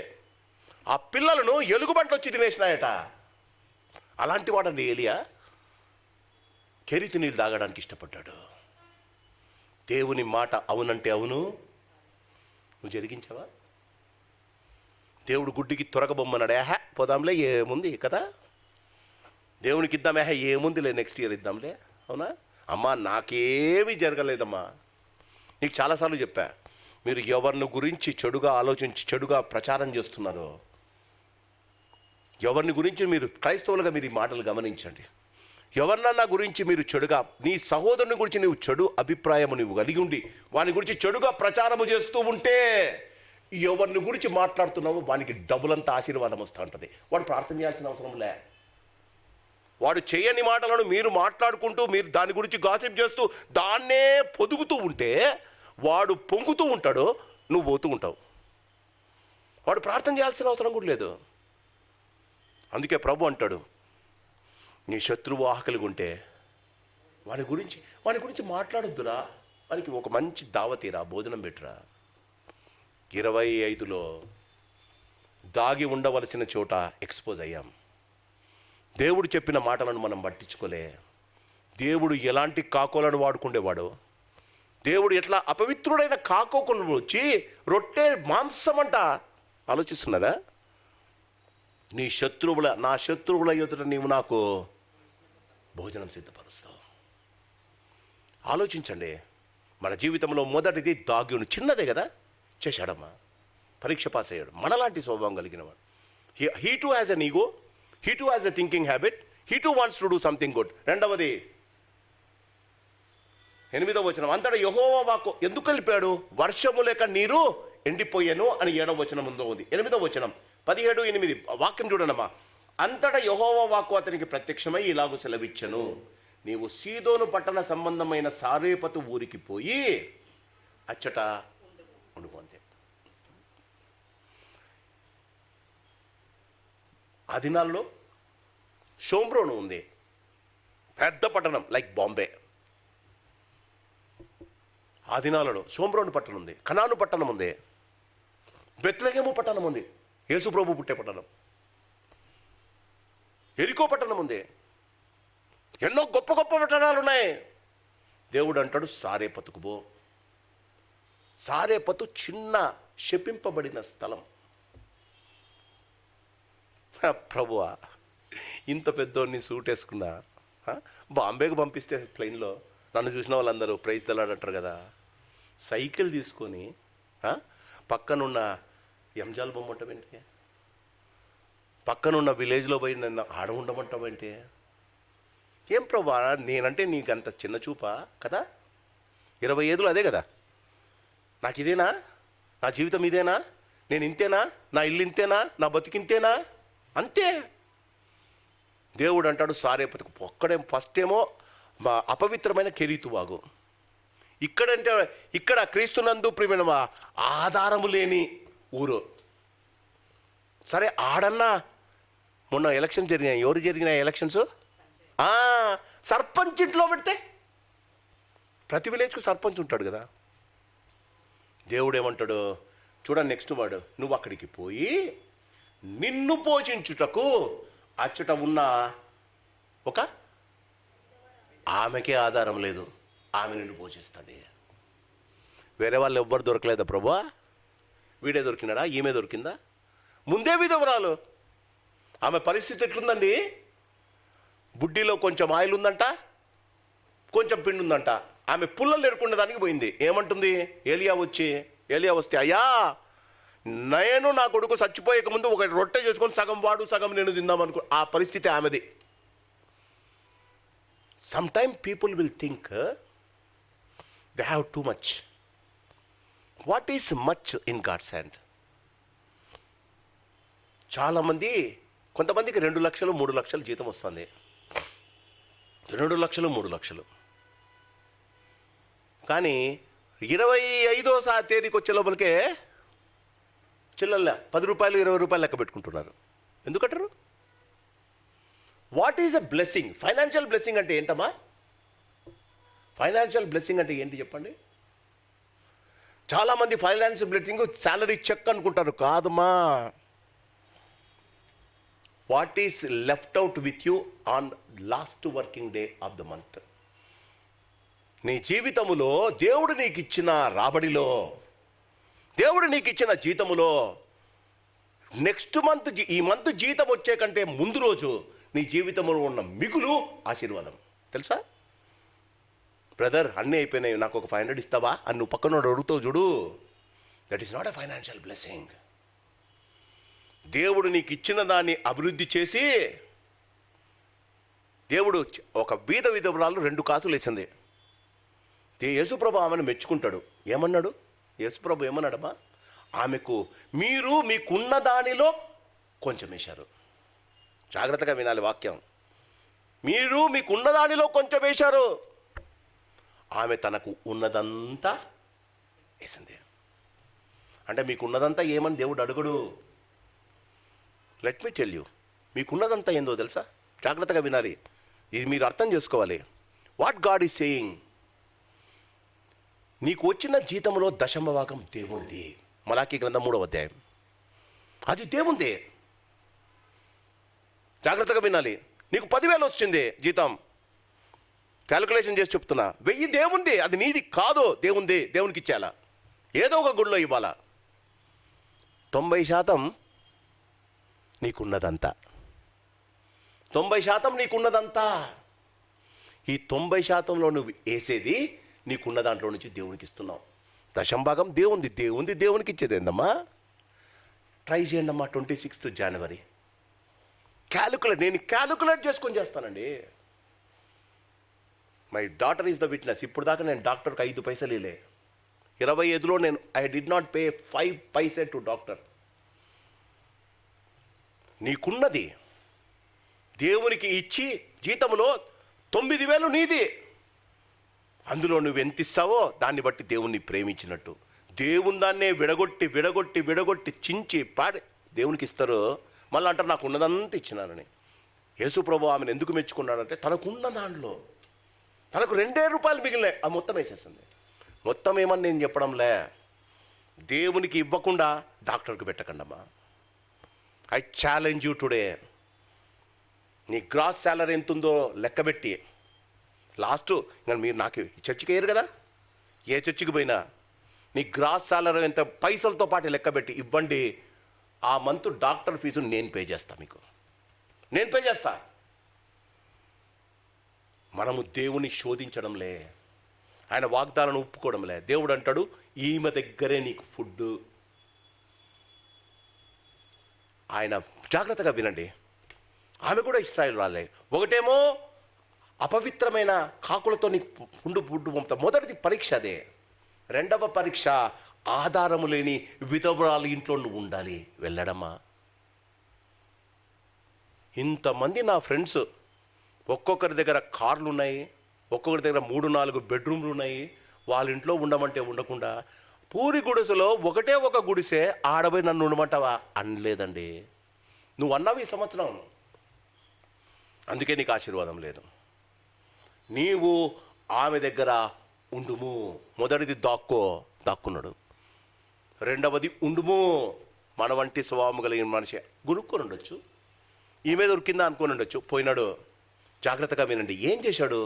ఆ పిల్లలను ఎలుగుబంట్లు వచ్చి తినేసినాయట. అలాంటి వాడండి ఏలియా. కెరీతు నీళ్ళు తాగడానికి ఇష్టపడ్డాడు. దేవుని మాట అవునంటే అవును, నువ్వు జరిగించావా? దేవుడు గుడ్డికి త్వరగబొమ్మన్నాడు. పోదాంలే, ఏముంది కదా. దేవునికి ఇద్దామే, ఏముందిలే నెక్స్ట్ ఇయర్ ఇద్దాంలే. అవునా? అమ్మా నాకేమీ జరగలేదమ్మా. నీకు చాలాసార్లు చెప్పా, మీరు ఎవరిని గురించి చెడుగా ఆలోచించి చెడుగా ప్రచారం చేస్తున్నారో, ఎవరిని గురించి మీరు క్రైస్తవులుగా మీరు ఈ మాటలు గమనించండి. ఎవరినన్నా గురించి మీరు చెడుగా, నీ సహోదరుని గురించి నువ్వు చెడు అభిప్రాయము నువ్వు కలిగి ఉండి వాని గురించి చెడుగా ప్రచారము చేస్తూ ఉంటే, ఎవరిని గురించి మాట్లాడుతున్నావో వానికి డబులంతా ఆశీర్వాదం వస్తూ ఉంటుంది. వాడు ప్రార్థన చేయాల్సిన అవసరం లే. వాడు చేయని మాటలను మీరు మాట్లాడుకుంటూ మీరు దాని గురించి గాసిప్ చేస్తూ దాన్నే పొదుగుతూ ఉంటే వాడు పొంగుతూ ఉంటాడు, నువ్వు పోతూ ఉంటావు. వాడు ప్రార్థన చేయాల్సిన అవసరం కూడా లేదు. అందుకే ప్రభు అంటాడు, నీ శత్రువు ఆకలిగా ఉంటే వాని గురించి మాట్లాడొద్దురా, వానికి ఒక మంచి దావతీరా, భోజనం పెట్టురా. 25లో దాగి ఉండవలసిన చోట ఎక్స్పోజ్ అయ్యాం. దేవుడు చెప్పిన మాటలను మనం పట్టించుకోలే. దేవుడు ఎలాంటి కాకోలను వాడుకుండేవాడు. దేవుడు ఎట్లా అపవిత్రుడైన కాకోకులను వచ్చి రొట్టె మాంసం అంట ఆలోచిస్తున్నదా? నా శత్రువుల ఎదుట నీవు నాకు భోజనం సిద్ధపరుస్తావు. ఆలోచించండి. మన జీవితంలో మొదటిది దాగ్యుని, చిన్నదే కదా, చేశాడమ్మా, పరీక్ష పాస్ అయ్యాడు. మనలాంటి స్వభావం కలిగినవాడు. He too has an ego, he too has a thinking habit, he too wants to do something good. రెండవది 8వ వచనం, అంతటా యెహోవా వాక్కు ఎందుకు కలిపాడు? వర్షము లేక నీరు ఎండిపోయాను అని 7వ వచనం ముందు ఉంది. 8వ వచనం 17, 8 వాక్యం చూడనమ్మా. అంతటా యెహోవా వాక్కు అతనికి ప్రత్యక్షమై ఇలాగూ సెలవిచ్చెను, నీవు సీదోను పట్టణ సంబంధమైన సారేపతు ఊరికి పోయి అచ్చట ఉండిపోంతే. ఆ దినాల్లో షోమ్రోను ఉంది, పెద్ద పట్టణం లైక్ బాంబే. ఆ దినాలలో షోమ్రోను పట్టణం ఉంది, కనాను పట్టణం ఉంది, బెత్లెహేము పట్టణం ఉంది, యేసు ప్రభు పుట్టే పట్టణం, ఎరికో పట్టణం ఉంది, ఎన్నో గొప్ప గొప్ప పట్టణాలు ఉన్నాయి. దేవుడు అంటాడు సారేపతుకు పో. సారేపతు చిన్న శపింపబడిన స్థలం. ప్రభువా, ఇంత పెద్దోడిని సూట్ వేసుకున్నా బాంబేకు పంపిస్తే ప్లెయిన్లో నన్ను చూసిన వాళ్ళందరూ ప్రైజ్ తెలాడంటారు కదా. సైకిల్ తీసుకొని పక్కనున్న ఎంజాల్ బొమ్మంటావేంటి, పక్కనున్న విలేజ్లో పోయి నన్ను ఆడ ఉండమంటావేంటి? ఏం ప్రభా, నేనంటే నీకు అంత చిన్న చూపా కదా? 25 అదే కదా, నాకు ఇదేనా, నా జీవితం ఇదేనా, నేను ఇంతేనా, నా ఇల్లు ఇంతేనా, నా బతికింతేనా, అంతే. దేవుడు అంటాడు సారేపతుకు ఒక్కడే. ఫస్ట్ ఏమో అపవిత్రమైన కెరీతువాగు. ఇక్కడ క్రీస్తునందు ప్రియమైన ఆధారము లేని ఊరు. సరే ఆడన్నా మొన్న ఎలక్షన్ జరిగినాయి. ఎవరు జరిగినాయి ఎలక్షన్స్? సర్పంచ్ ఇంట్లో పెడితే, ప్రతి విలేజ్కు సర్పంచ్ ఉంటాడు కదా. దేవుడు ఏమంటాడు చూడండి, నెక్స్ట్ వాడు, నువ్వు అక్కడికి పోయి నిన్ను పోషించుటకు అచ్చట ఉన్న ఒక ఆమెకే ఆధారం లేదు, ఆమె నిన్ను పోషిస్తుంది. వేరే వాళ్ళు ఎవ్వరు దొరకలేదా ప్రభా? వీడే దొరికినాడా, ఈమె దొరికిందా? ముందే విధవరాలు. ఆమె పరిస్థితి ఎట్లుందండి? బుడ్డిలో కొంచెం ఆయిల్ ఉందంట, కొంచెం పిండి ఉందంట. ఆమె పుల్లలు ఎరుకునే దానికి పోయింది. ఏమంటుంది? ఏలియా వస్తే, అయ్యా నేను నా కొడుకు చచ్చిపోయక ముందు ఒక రొట్టె చేసుకొని సగం వాడు సగం నేను తిందామనుకో. ఆ పరిస్థితి ఆమెది. Sometime people will think they have too much. What is much in God's hand? చాలామంది, కొంతమందికి 2 లక్షలు 3 లక్షలు జీతం వస్తుంది. 2 లక్షలు 3 లక్షలు. కానీ 25వ తేదీకి వచ్చే లోపలికే చిల్లల్లా 10 రూపాయలు 20 రూపాయలు లెక్క పెట్టుకుంటున్నారు. ఎందుకంటారు? What is a blessing? Financial blessing అంటే ఏంటమ్మా? ఫైనాన్షియల్ బ్లెస్సింగ్ అంటే ఏంటి చెప్పండి? చాలామంది ఫైనాన్షియల్ బ్లెస్సింగ్ శాలరీ చెక్ అనుకుంటారు. కాదమ్మా. What is left out with you on last working day of the month? నీ జీవితములో దేవుడు నీకు ఇచ్చిన రాబడిలో, దేవుడు నీకు ఇచ్చిన జీతములో నెక్స్ట్ మంత్, ఈ మంత్ జీతం వచ్చే కంటే ముందు రోజు నీ జీవితంలో ఉన్న మిగులు ఆశీర్వాదం. తెలుసా? బ్రదర్ అన్నీ అయిపోయినాయి, నాకు ఒక 500 ఇస్తావా అని నువ్వు పక్కన అడుగుతావు చూడు, that is not a financial blessing. దేవుడు నీకు ఇచ్చిన దాన్ని అభివృద్ధి చేసి, దేవుడు ఒక బీద విధవరాలు 2 కాసులు వేసింది. యేసుప్రభు ఆమెను మెచ్చుకుంటాడు. ఏమన్నాడు యేసుప్రభు? ఏమన్నాడమ్మా? ఆమెకు మీరు మీకున్న దానిలో కొంచెం వేశారు. జాగ్రత్తగా వినాలి వాక్యం. మీరు మీకున్న దానిలో కొంచెం వేశారు. ఆమె తనకు ఉన్నదంతా వేసింది. అంటే మీకున్నదంతా ఏమని దేవుడు అడుగుడు. లెట్ మీ టెల్ యూ, మీకున్నదంతా ఏందో తెలుసా? జాగ్రత్తగా వినాలి, ఇది మీరు అర్థం చేసుకోవాలి. వాట్ గాడ్ ఈజ్ సేయింగ్, నీకు వచ్చిన జీతంలో 10% దేవునిది. మలాకీ గ్రంథం 3వ అధ్యాయం, అది దేవుంది. జాగ్రత్తగా వినాలి. నీకు 10,000 వచ్చింది జీతం, క్యాలిక్యులేషన్ చేసి చెప్తున్నా, 1000 దేవుంది, అది నీది కాదు, దేవుంది. దేవునికి ఇచ్చేయాలా, ఏదో ఒక గుడిలో ఇవ్వాలా. 90% నీకున్నదంతా, 90% నీకున్నదంతా. ఈ 90%లో నువ్వు వేసేది నీకున్న దాంట్లో నుంచి దేవునికి ఇస్తున్నావు. 10% దేవుంది, దేవుంది దేవునికి ఇచ్చేది ఏందమ్మా? ట్రై చేయండి అమ్మా. 26th జనవరి నేను క్యాలిక్యులేట్ చేసుకొని చేస్తానండి. My daughter is the witness. ఇప్పుడు దాకా నేను డాక్టర్కి 5 పైసలు ఇలే. 25లో నేను I did not pay 5 paise to doctor. నీకున్నది దేవునికి ఇచ్చి జీతంలో 9,000 నీది. అందులో నువ్వు ఎంత ఇస్తావో దాన్ని బట్టి దేవుణ్ణి ప్రేమించినట్టు. దేవుని దాన్నే విడగొట్టి విడగొట్టి విడగొట్టి చించి పాడి దేవునికి ఇస్తారు. మళ్ళీ అంటారు నాకు ఉన్నదంతా ఇచ్చినానని. యేసుప్రభు ఆమెను ఎందుకు మెచ్చుకున్నాడంటే తనకున్న దాంట్లో తనకు 2 రూపాయలు మిగిలినాయి, ఆ మొత్తం వేసేసింది. మొత్తం ఏమని నేను చెప్పడంలే, దేవునికి ఇవ్వకుండా డాక్టర్కి పెట్టకండమ్మా. ఐ ఛాలెంజ్ యూ టుడే, నీ గ్రాస్ శాలరీ ఎంత ఉందో లెక్కబెట్టి లాస్ట్ ఇంకా మీరు నాకు చర్చికి వేయరు కదా, ఏ చర్చికి పోయినా నీ గ్రాస్ శాలరీ ఎంత పైసలతో పాటు లెక్కబెట్టి ఇవ్వండి. ఆ మంత్ డాక్టర్ ఫీజు నేను పే చేస్తా, మీకు నేను పే చేస్తా. మనము దేవుని శోధించడంలే, ఆయన వాగ్దానాలను ఒప్పుకోవడంలే. దేవుడు అంటాడు ఈమె దగ్గరే నీకు ఫుడ్. ఆయన జాగ్రత్తగా వినండి, ఆమె కూడా ఇశ్రాయేలు రాలే. ఒకటేమో అపవిత్రమైన కాకులతో నీకు ఫుడ్ పంపుతా. మొదటిది పరీక్ష అదే. 2వ పరీక్ష ఆధారము లేని విధవరాలు ఇంట్లో నువ్వు ఉండాలి. వెళ్ళడమ్మా. ఇంతమంది నా ఫ్రెండ్స్ ఒక్కొక్కరి దగ్గర కార్లు ఉన్నాయి, ఒక్కొక్కరి దగ్గర 3-4 బెడ్రూమ్లు ఉన్నాయి. వాళ్ళ ఇంట్లో ఉండమంటే ఉండకుండా పూరి గుడిసెలో ఒకటే ఒక గుడిసే ఆడబోయి నన్ను ఉండమంటావా అనలేదండి. నువ్వు అన్నావు ఈ సంవత్సరం, అందుకే నీకు ఆశీర్వాదం లేదు. నీవు ఆమె దగ్గర ఉండుము. మొదటిది దాక్కున్నాడు. 2వది ఉండుము. మన వంటి స్వభావం కలిగిన మనిషి గునుక్కొని ఉండొచ్చు, ఈమె దొరికిందా అనుకొని ఉండొచ్చు. పోయినాడు. జాగ్రత్తగా వినండి, ఏం చేశాడు?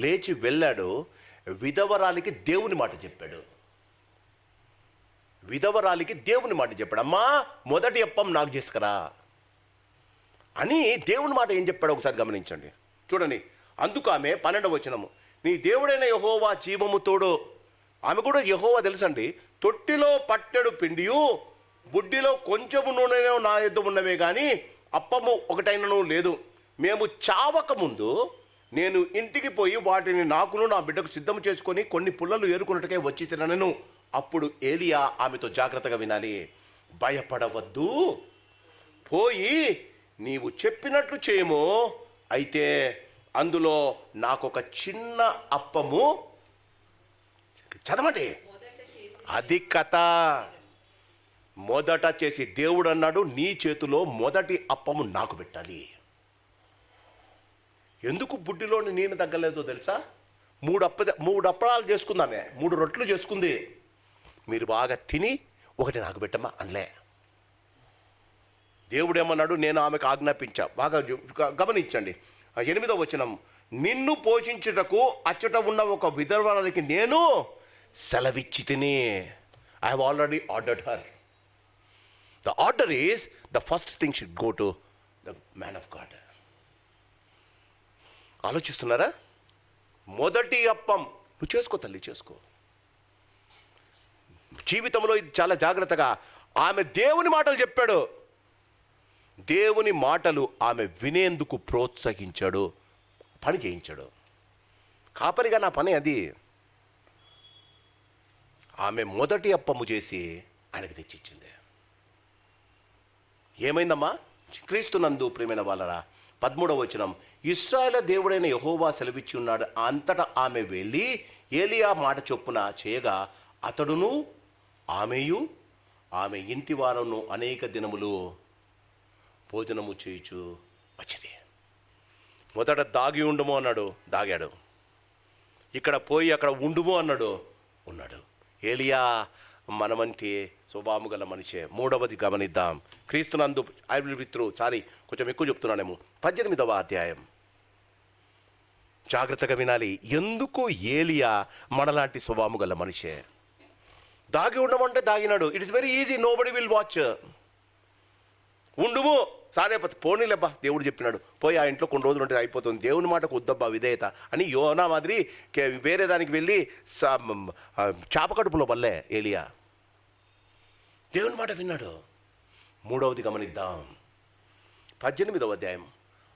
లేచి వెళ్ళాడు, విధవరాలికి దేవుని మాట చెప్పాడు. విధవరాలికి దేవుని మాట చెప్పాడు, అమ్మా మొదటి అప్పం నాకు చేసుకురా అని. దేవుని మాట ఏం చెప్పాడు ఒకసారి గమనించండి, చూడండి. అందుకు ఆమె 12వ వచనము, నీ దేవుడైన యెహోవా జీవము తోడు. ఆమె కూడా యెహోవా తెలుసండి. తొట్టిలో పట్టెడు పిండియు బుడ్డిలో కొంచెము నూనె నా యొద్ద ఉన్నవే కానీ అప్పము ఒకటైనను లేదు. మేము చావక ముందు నేను ఇంటికి పోయి వాటిని నాకును నా బిడ్డకు సిద్ధం చేసుకొని కొన్ని పుల్లలు ఏరుకున్నట్టుకే వచ్చి తినను. అప్పుడు ఏలియా ఆమెతో జాగ్రత్తగా వినాలి, భయపడవద్దు, పోయి నీవు చెప్పినట్లు చేయము. అయితే అందులో నాకొక చిన్న అప్పము, చదవండి, అది కథ. మొదట చేసి దేవుడు అన్నాడు నీ చేతిలో మొదటి అప్పము నాకు పెట్టాలి. ఎందుకు బుడ్డిలోని నేను తగ్గలేదో తెలుసా? 3 అప్పడాలు చేసుకుందామే, 3 రొట్టెలు చేసుకుంది. మీరు బాగా తిని ఒకటి నాకు పెట్టమ్మా అనలే. దేవుడు ఏమన్నాడు? నేను ఆమెకు ఆజ్ఞాపించా. బాగా గమనించండి, 8వ వచనం, నిన్ను పోషించుటకు అచ్చట ఉన్న ఒక విధవరాలికి నేను సెలవిచ్చి తిని. I have already ordered her. The order is the first thing should go to the man of God. ఆలోచిస్తున్నారా? మొదటి అప్పం. నువ్వు చేసుకో తల్లి, చేసుకో. జీవితంలో ఇది చాలా జాగ్రత్తగా. ఆమె దేవుని మాటలు చెప్పాడు, దేవుని మాటలు ఆమె వినేందుకు ప్రోత్సహించాడు, పని చేయించాడు. కాపరిగా నా పని అది. ఆమె మొదటి అప్పము చేసి ఆయనకు తెచ్చిచ్చింది. ఏమైందమ్మా? క్రీస్తునందు ప్రియమైన వాళ్ళరా, 13వ వచనం, ఇశ్రాయేలు దేవుడైన యెహోవా సెలవిచ్చి ఉన్నాడు. అంతటా ఆమె వెళ్ళి ఏలియా మాట చొప్పున చేయగా అతడును ఆమెయు ఆమె ఇంటి వారును అనేక దినములు భోజనము చేయుచు వచ్చింది. మొదట దాగి ఉండుము అన్నాడు, దాగాడు. ఇక్కడ పోయి అక్కడ ఉండుము అన్నాడు, ఉన్నాడు. ఏలియా మనమంటే స్వభావము గల మనిషే. మూడవది గమనిద్దాం. క్రీస్తునందు కొంచెం ఎక్కువ చెప్తున్నానేమో. 18వ అధ్యాయం జాగ్రత్తగా వినాలి. ఎందుకు ఏలియా మనలాంటి స్వభావము గల మనిషే? దాగి ఉండమంటే దాగినాడు. It is very easy, nobody will watch. ఉండుము, సారే పోనీలేబ్బా, దేవుడు చెప్పినాడు, పోయి ఆ ఇంట్లో కొన్ని రోజులు ఉంటే అయిపోతుంది, దేవుని మాటకు వద్దబ్బా విధేయత అని యోనా మాదిరి వేరే దానికి వెళ్ళి చాప కడుపులో పల్లె ఏలియా. దేవుని మాట విన్నాడు. మూడవది గమనిద్దాం. 18వ అధ్యాయం.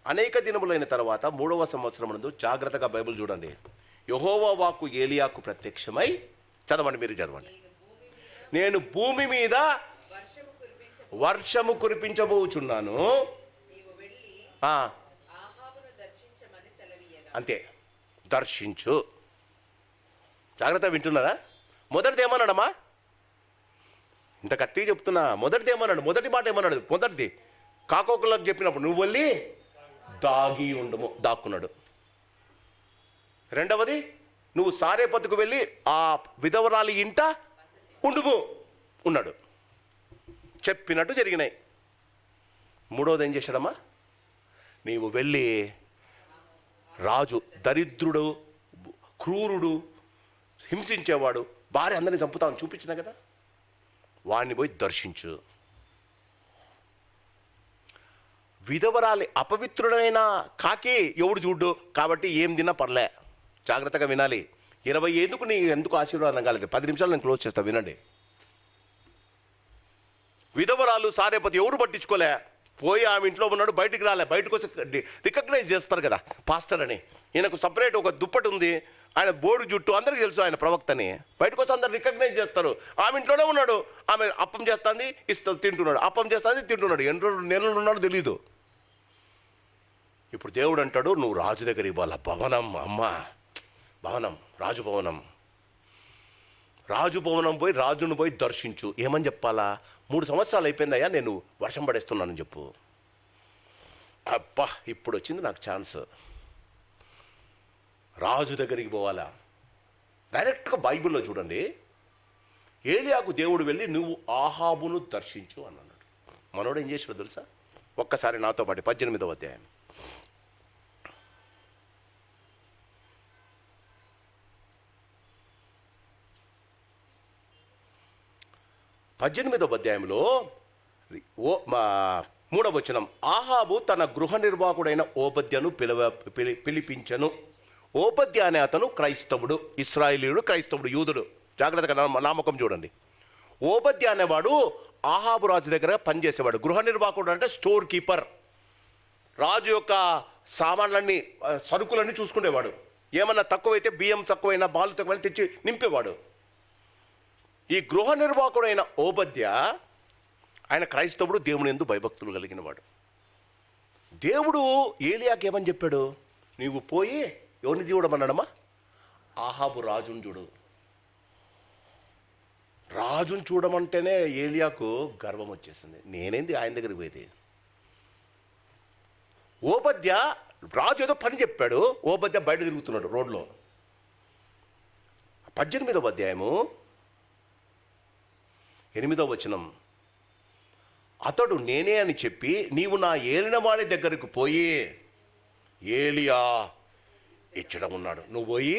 అనేక దినములైన తర్వాత 3వ సంవత్సరమునందు, జాగ్రత్తగా బైబిల్ చూడండి, యెహోవా వాక్కు ఏలియాకు ప్రత్యక్షమై, చదవండి, మీరు చదవండి. నేను భూమి మీద వర్షము కురిపించబోచున్నాను, అంతే, దర్శించు. జాగ్రత్త, వింటున్నారా? మొదటిది ఏమన్నాడమ్మా? ఇంత గట్టిగా చెప్తున్నా. మొదటిది ఏమన్నాడు? మొదటి మాట ఏమన్నాడు? మొదటిది కాకోకులకు చెప్పినప్పుడు నువ్వు వెళ్ళి దాగి ఉండము, దాక్కున్నాడు. రెండవది, నువ్వు సారేపతుకు వెళ్ళి ఆ విధవరాలి ఇంట ఉండుము, ఉన్నాడు. చెప్పినట్టు జరిగినాయి. మూడవది ఏం చేశాడమ్మా? నీవు వెళ్ళి రాజు, దరిద్రుడు, క్రూరుడు, హింసించేవాడు, భార్య అందరినీ చంపుతామని చూపించిన కదా, వాడిని పోయి దర్శించు. విధవరాలి అపవిత్రుడైన కాకి ఎవడు చూడ్డు కాబట్టి ఏం తిన్నా పర్లే. జాగ్రత్తగా వినాలి. 25 నీ ఎందుకు ఆశీర్వాదం కాలేదు? 10 నిమిషాలు నేను క్లోజ్ చేస్తా, వినండి. విధవరాలు సారేపతి ఎవరు పట్టించుకోలే, పోయి ఆమె ఇంట్లో ఉన్నాడు, బయటికి రాలే. బయటకు వచ్చి రికగ్నైజ్ చేస్తారు కదా పాస్టర్ అని. ఈయనకు సపరేట్ ఒక దుప్పటి ఉంది, ఆయన బోర్డు జుట్టు, అందరికీ తెలుసు ఆయన ప్రవక్తని. బయటకు వచ్చి అందరు రికగ్నైజ్ చేస్తారు. ఆమె ఇంట్లోనే ఉన్నాడు, ఆమె అప్పం చేస్తుంది, తింటున్నాడు, అప్పం చేస్తుంది, తింటున్నాడు. ఎన్ని నెలలు ఉన్నాడు తెలీదు. ఇప్పుడు దేవుడు అంటాడు, నువ్వు రాజు దగ్గర ఇవ్వాల భవనం. అమ్మ, భవనం, రాజుభవనం. రాజుభవనం పోయి రాజును పోయి దర్శించు. ఏమని చెప్పాలా? 3 సంవత్సరాలు అయిపోయిందయ్యా, నేను వర్షం పడేస్తున్నానని చెప్పు. అబ్బా, ఇప్పుడు వచ్చింది నాకు ఛాన్స్. రాజు దగ్గరికి పోవాలా? డైరెక్ట్గా బైబిల్లో చూడండి, ఏలియాకు దేవుడు వెళ్ళి నువ్వు ఆహాబును దర్శించు అని అన్నాడు. మనోడు ఏం చేసాడో తెలుసా? ఒక్కసారి నాతో పాటు 18వ అధ్యాయం. అధ్యాయంలో 3వ వచనం, ఆహాబు తన గృహ నిర్వాహకుడైన ఓబద్యను పిలిపించను. ఓబద్య అనే అతను క్రైస్తవుడు, ఇశ్రాయేలీయుడు, క్రైస్తవుడు, యూదుడు. జాగ్రత్తగా నామకం చూడండి. ఓబద్య అనేవాడు ఆహాబు రాజు దగ్గర పనిచేసేవాడు. గృహ నిర్వాహకుడు అంటే స్టోర్ కీపర్. రాజు యొక్క సామాన్లన్నీ, సరుకులన్నీ చూసుకునేవాడు. ఏమన్నా తక్కువైతే, బియ్యం తక్కువైనా, బాలు తక్కువైనా తెచ్చి నింపేవాడు. ఈ గృహ నిర్వాహకుడైన ఓబద్య, ఆయన క్రైస్తవుడు, దేవుని యందు భయభక్తులు కలిగిన వాడు. దేవుడు ఏలియాకి ఏమని చెప్పాడు? నీవు పోయి ఎవరిని చూడమన్నాడమ్మా? ఆహాబు రాజును చూడు. రాజును చూడమంటేనే ఏలియాకు గర్వం వచ్చేసింది. నేనేంది ఆయన దగ్గరికి పోయేది? ఓబద్య, రాజు ఏదో పని చెప్పాడు, ఓబద్య బయట తిరుగుతున్నాడు రోడ్లో. 18వ అధ్యాయము 8వ వచనం, అతడు నేనే అని చెప్పి నీవు నా ఏలినవాడి దగ్గరకు పోయి ఏలియా ఇచ్చడం ఉన్నాడు, నువ్వు పోయి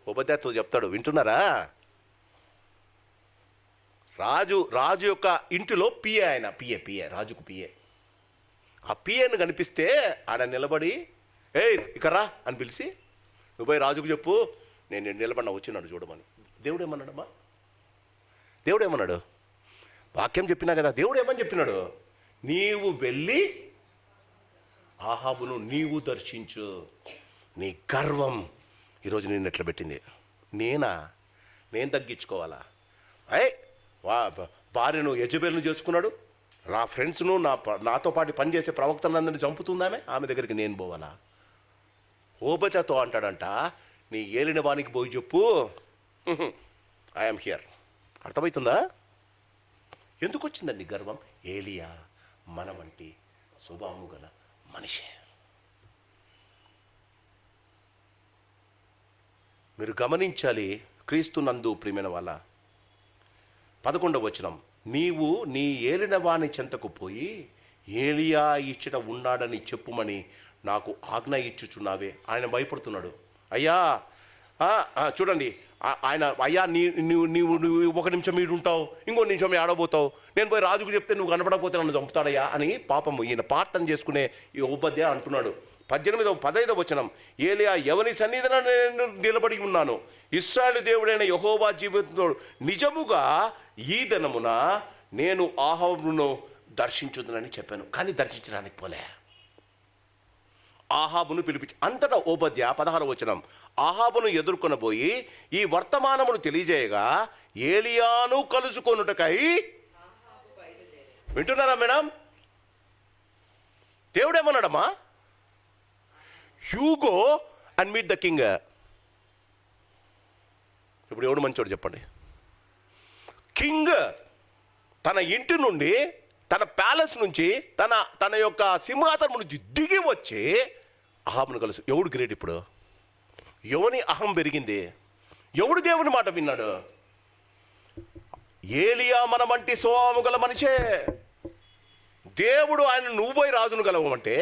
ఓబద్యతో చెప్తాడు. వింటున్నారా? రాజు యొక్క ఇంటిలో పిఏ, ఆయన పిఏ రాజుకు పిఏ. ఆ పిఏను కనిపిస్తే ఆడ నిలబడి ఏయ్ ఇకరా అని పిలిచి, నువ్వు పోయి రాజుకు చెప్పు నేను నిలబడినా వచ్చినాడు చూడమని. దేవుడు ఏమన్నాడమ్మా? దేవుడు ఏమన్నాడు? వాక్యం చెప్పినా కదా, దేవుడు ఏమని చెప్పినాడు? నీవు వెళ్ళి ఆహాబును నీవు దర్శించు. నీ గర్వం ఈరోజు నేను ఎట్లా పెట్టింది. నేను తగ్గించుకోవాలా? భార్యను యజబేలును చేసుకున్నాడు, నా ఫ్రెండ్స్ను నాతో పాటు పనిచేసే ప్రవక్తలందరినీ చంపుతుందామే, ఆమె దగ్గరికి నేను పోవాలా? ఓబద్యతో అంటాడంట, నీ ఏలిన వానికి పోయి చెప్పు ఐఎమ్ హియర్. అర్థమవుతుందా? ఎందుకు వచ్చిందండి గర్వం? ఏలియా మన వంటి స్వభావము గల మనిషి. మీరు గమనించాలి, క్రీస్తునందు ప్రియమైన వాళ్ళ. 11వ వచనం, నీవు నీ ఏలిన వాని చెంతకు పోయి ఏలియా ఇచ్చట ఉన్నాడని చెప్పుమని నాకు ఆజ్ఞ ఇచ్చుచున్నావే. ఆయన భయపడుతున్నాడు. అయ్యా చూడండి, ఆయన అయ్యా నీవు ఒక నిమిషం మీరు ఉంటావు, ఇంకో నిమిషం ఆడబోతావు, నేను పోయి రాజుకు చెప్తే నువ్వు కనపడకపోతే నన్ను చంపుతాడయ్యా అని పాపము ఈయన ప్రార్థన చేసుకునే ఈ ఉపధ్యాయ అంటున్నాడు. 15వ వచనం, ఏలియా ఎవని సన్నిధిన నేను నిలబడి ఉన్నాను, ఇశ్రాయేలు దేవుడైన యెహోవా జీవితంతో నిజముగా ఈ దినమున నేను ఆహాబును దర్శించుదునని చెప్పాను. కానీ దర్శించడానికి పోలే. ఆహాబును పిలిపించి అంతటా ఓబద్య 16వ వచనం, ఆహాబును ఎదుర్కొనబోయి ఈ వర్తమానమును తెలియజేయగా ఏలియాను కలుసుకొనుటకై. వింటున్నారా మేడం? దేవుడేమన్నాడమ్మా? You go and meet the king. ఇప్పుడు ఎవడు మంచోడు చెప్పండి? కింగ్ తన ఇంటి నుండి, తన ప్యాలెస్ నుంచి, తన యొక్క సింహాసనం నుంచి దిగి వచ్చి అహాబును కలుసు. ఎవడు గ్రేట్ ఇప్పుడు? ఎవని అహం పెరిగింది? ఎవడు దేవుని మాట విన్నాడు? ఏలియా మన వంటి స్వభావము గల మనిషే. దేవుడు ఆయన నువ్వు పోయి రాజును గలవమంటే,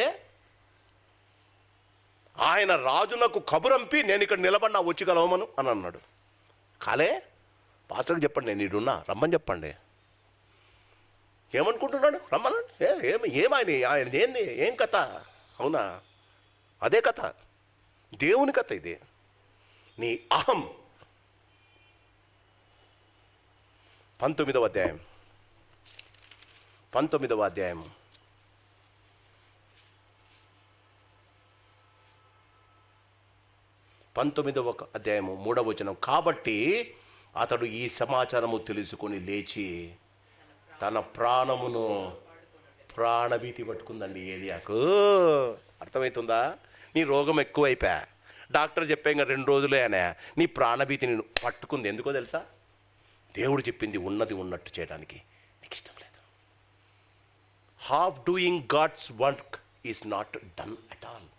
ఆయన రాజునకు కబురంపి నేను ఇక్కడ నిలబడినా వచ్చి గలవమను అని అన్నాడు. కాలే పాస్టర్కి చెప్పండి, నేను ఇడున్నా రమ్మని చెప్పండి. ఏమనుకుంటున్నాడు? రమ్మని ఆయన ఏంది, ఏం కథ? అవునా, అదే కథ, దేవుని కథ ఇది. నీ అహం. 19వ అధ్యాయం 19వ అధ్యాయం 3వ వచనం, కాబట్టి అతడు ఈ సమాచారము తెలుసుకొని లేచి తన ప్రాణమును, ప్రాణభీతి పట్టుకుందండి ఏలియాకు. అర్థమవుతుందా? నీ రోగం ఎక్కువైపోయా, డాక్టర్ చెప్పాక 2 రోజులే అనే, నీ ప్రాణభీతి నేను పట్టుకుంది. ఎందుకో తెలుసా? దేవుడు చెప్పింది ఉన్నది ఉన్నట్టు చేయడానికి నీకు ఇష్టం లేదు. Half doing God's work is not done at all.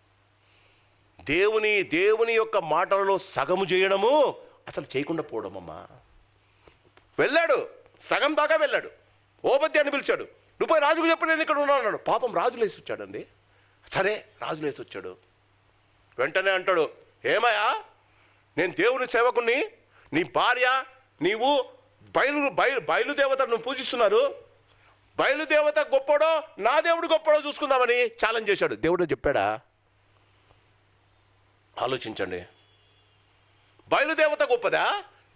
దేవుని యొక్క మాటలలో సగము చేయడము అసలు చేయకుండా పోవడం. అమ్మా వెళ్ళాడు, సగం దాకా వెళ్ళాడు, ఓబద్యాన్ని పిలిచాడు, నువ్వు పోయి రాజుకు చెప్పి నేను ఇక్కడ ఉన్నాను అన్నాడు. పాపం రాజు లేసి వచ్చాడండి. సరే రాజు లేసి వచ్చాడు, వెంటనే అంటాడు, ఏమయ్యా నేను దేవుని సేవకుని, నీ భార్య నీవు బయలుదేవతను పూజిస్తున్నారు, బయలుదేవత గొప్పడో నా దేవుడు గొప్పడో చూసుకుందామని ఛాలెంజ్ చేశాడు. దేవుడు చెప్పాడా? ఆలోచించండి. బయలుదేవత గొప్పదా,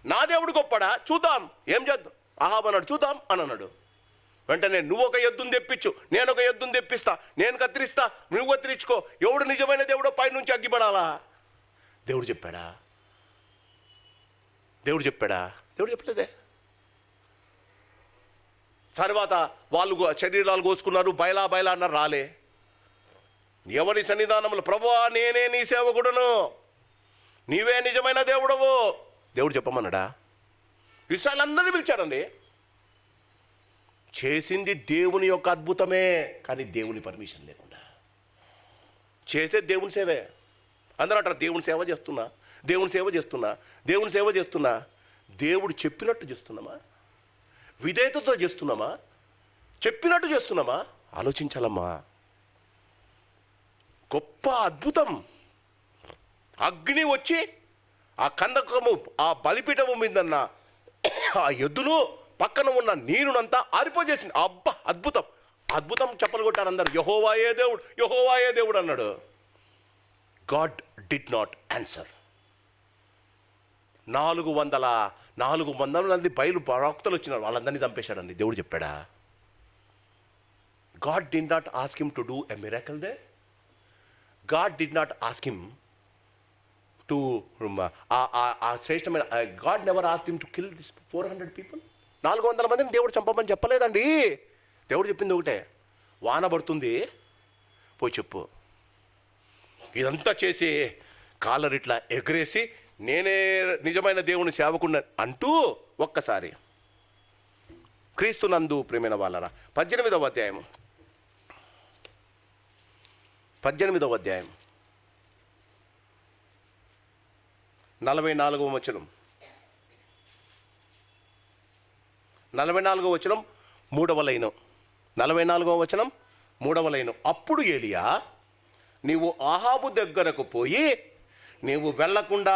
నా దేవుడు గొప్పడా, చూద్దాం, ఏం చేద్దాం. అహాబు అన్నాడు, చూద్దాం అని అన్నాడు. వెంటనే నువ్వు ఒక ఎద్దును తెప్పించు, నేను ఒక ఎద్దును తెప్పిస్తా, నేను కత్తిరిస్తా, నువ్వు కత్తిరించుకో, ఎవడు నిజమైన దేవుడో పై నుంచి అగ్గిపడాలా. దేవుడు చెప్పాడా? దేవుడు చెప్పలేదే. తర్వాత వాళ్ళు శరీరాలు కోసుకున్నారు, బయలా అన్నారు, రాలే. ఎవరి సన్నిధానంలో, ప్రభువా నేనే నీ సేవకుడును, నీవే నిజమైన దేవుడవు, దేవుడు చెప్పమన్నాడా? ఇశ్రాయేలు అందరినీ పిలిచాడండి. చేసింది దేవుని యొక్క అద్భుతమే, కానీ దేవుని పర్మిషన్ లేకుండా చేసేది దేవుని సేవే. అందరూ అంటారు దేవుని సేవ చేస్తున్నా. దేవుడు చెప్పినట్టు చేస్తున్నామా? విధేయతతో చేస్తున్నామా? చెప్పినట్టు చేస్తున్నామా? ఆలోచించాలమ్మా. గొప్ప అద్భుతం. అగ్ని వచ్చి ఆ కందకము, ఆ బలిపీఠము మీదన్న ఆ ఎద్దును, పక్కన ఉన్న నీరునంతా ఆరిపోజేసింది. అబ్బా అద్భుతం చెప్పలు కొట్టారు అందరు. యెహోవాయే దేవుడు అన్నాడు. God did not answer. 400 మంది బయలు ప్రవక్తలు వచ్చినారు, వాళ్ళందరినీ చంపేశాడండి. దేవుడు చెప్పాడా? God did not ask him to do a miracle they. God did not ask him to శ్రేష్టమైన God never ask him to kill this 400 people. 400 మందిని దేవుడు చంపమని చెప్పలేదండి. దేవుడు చెప్పింది ఒకటే, వాన పడుతుంది పోయి చెప్పు. ఇదంతా చేసి కాలర్ ఇట్లా ఎగరేసి నేనే నిజమైన దేవుని సేవకుడిని అంటూ ఒక్కసారి క్రీస్తునందు ప్రియమైన వాళ్ళరా 18వ అధ్యాయం 44వ వచనం 44వ వచనం 3వ లైను 44వ వచనం 3వ లైను. అప్పుడు ఏలియా, నీవు ఆహాబు దగ్గరకు పోయి నీవు వెళ్లకుండా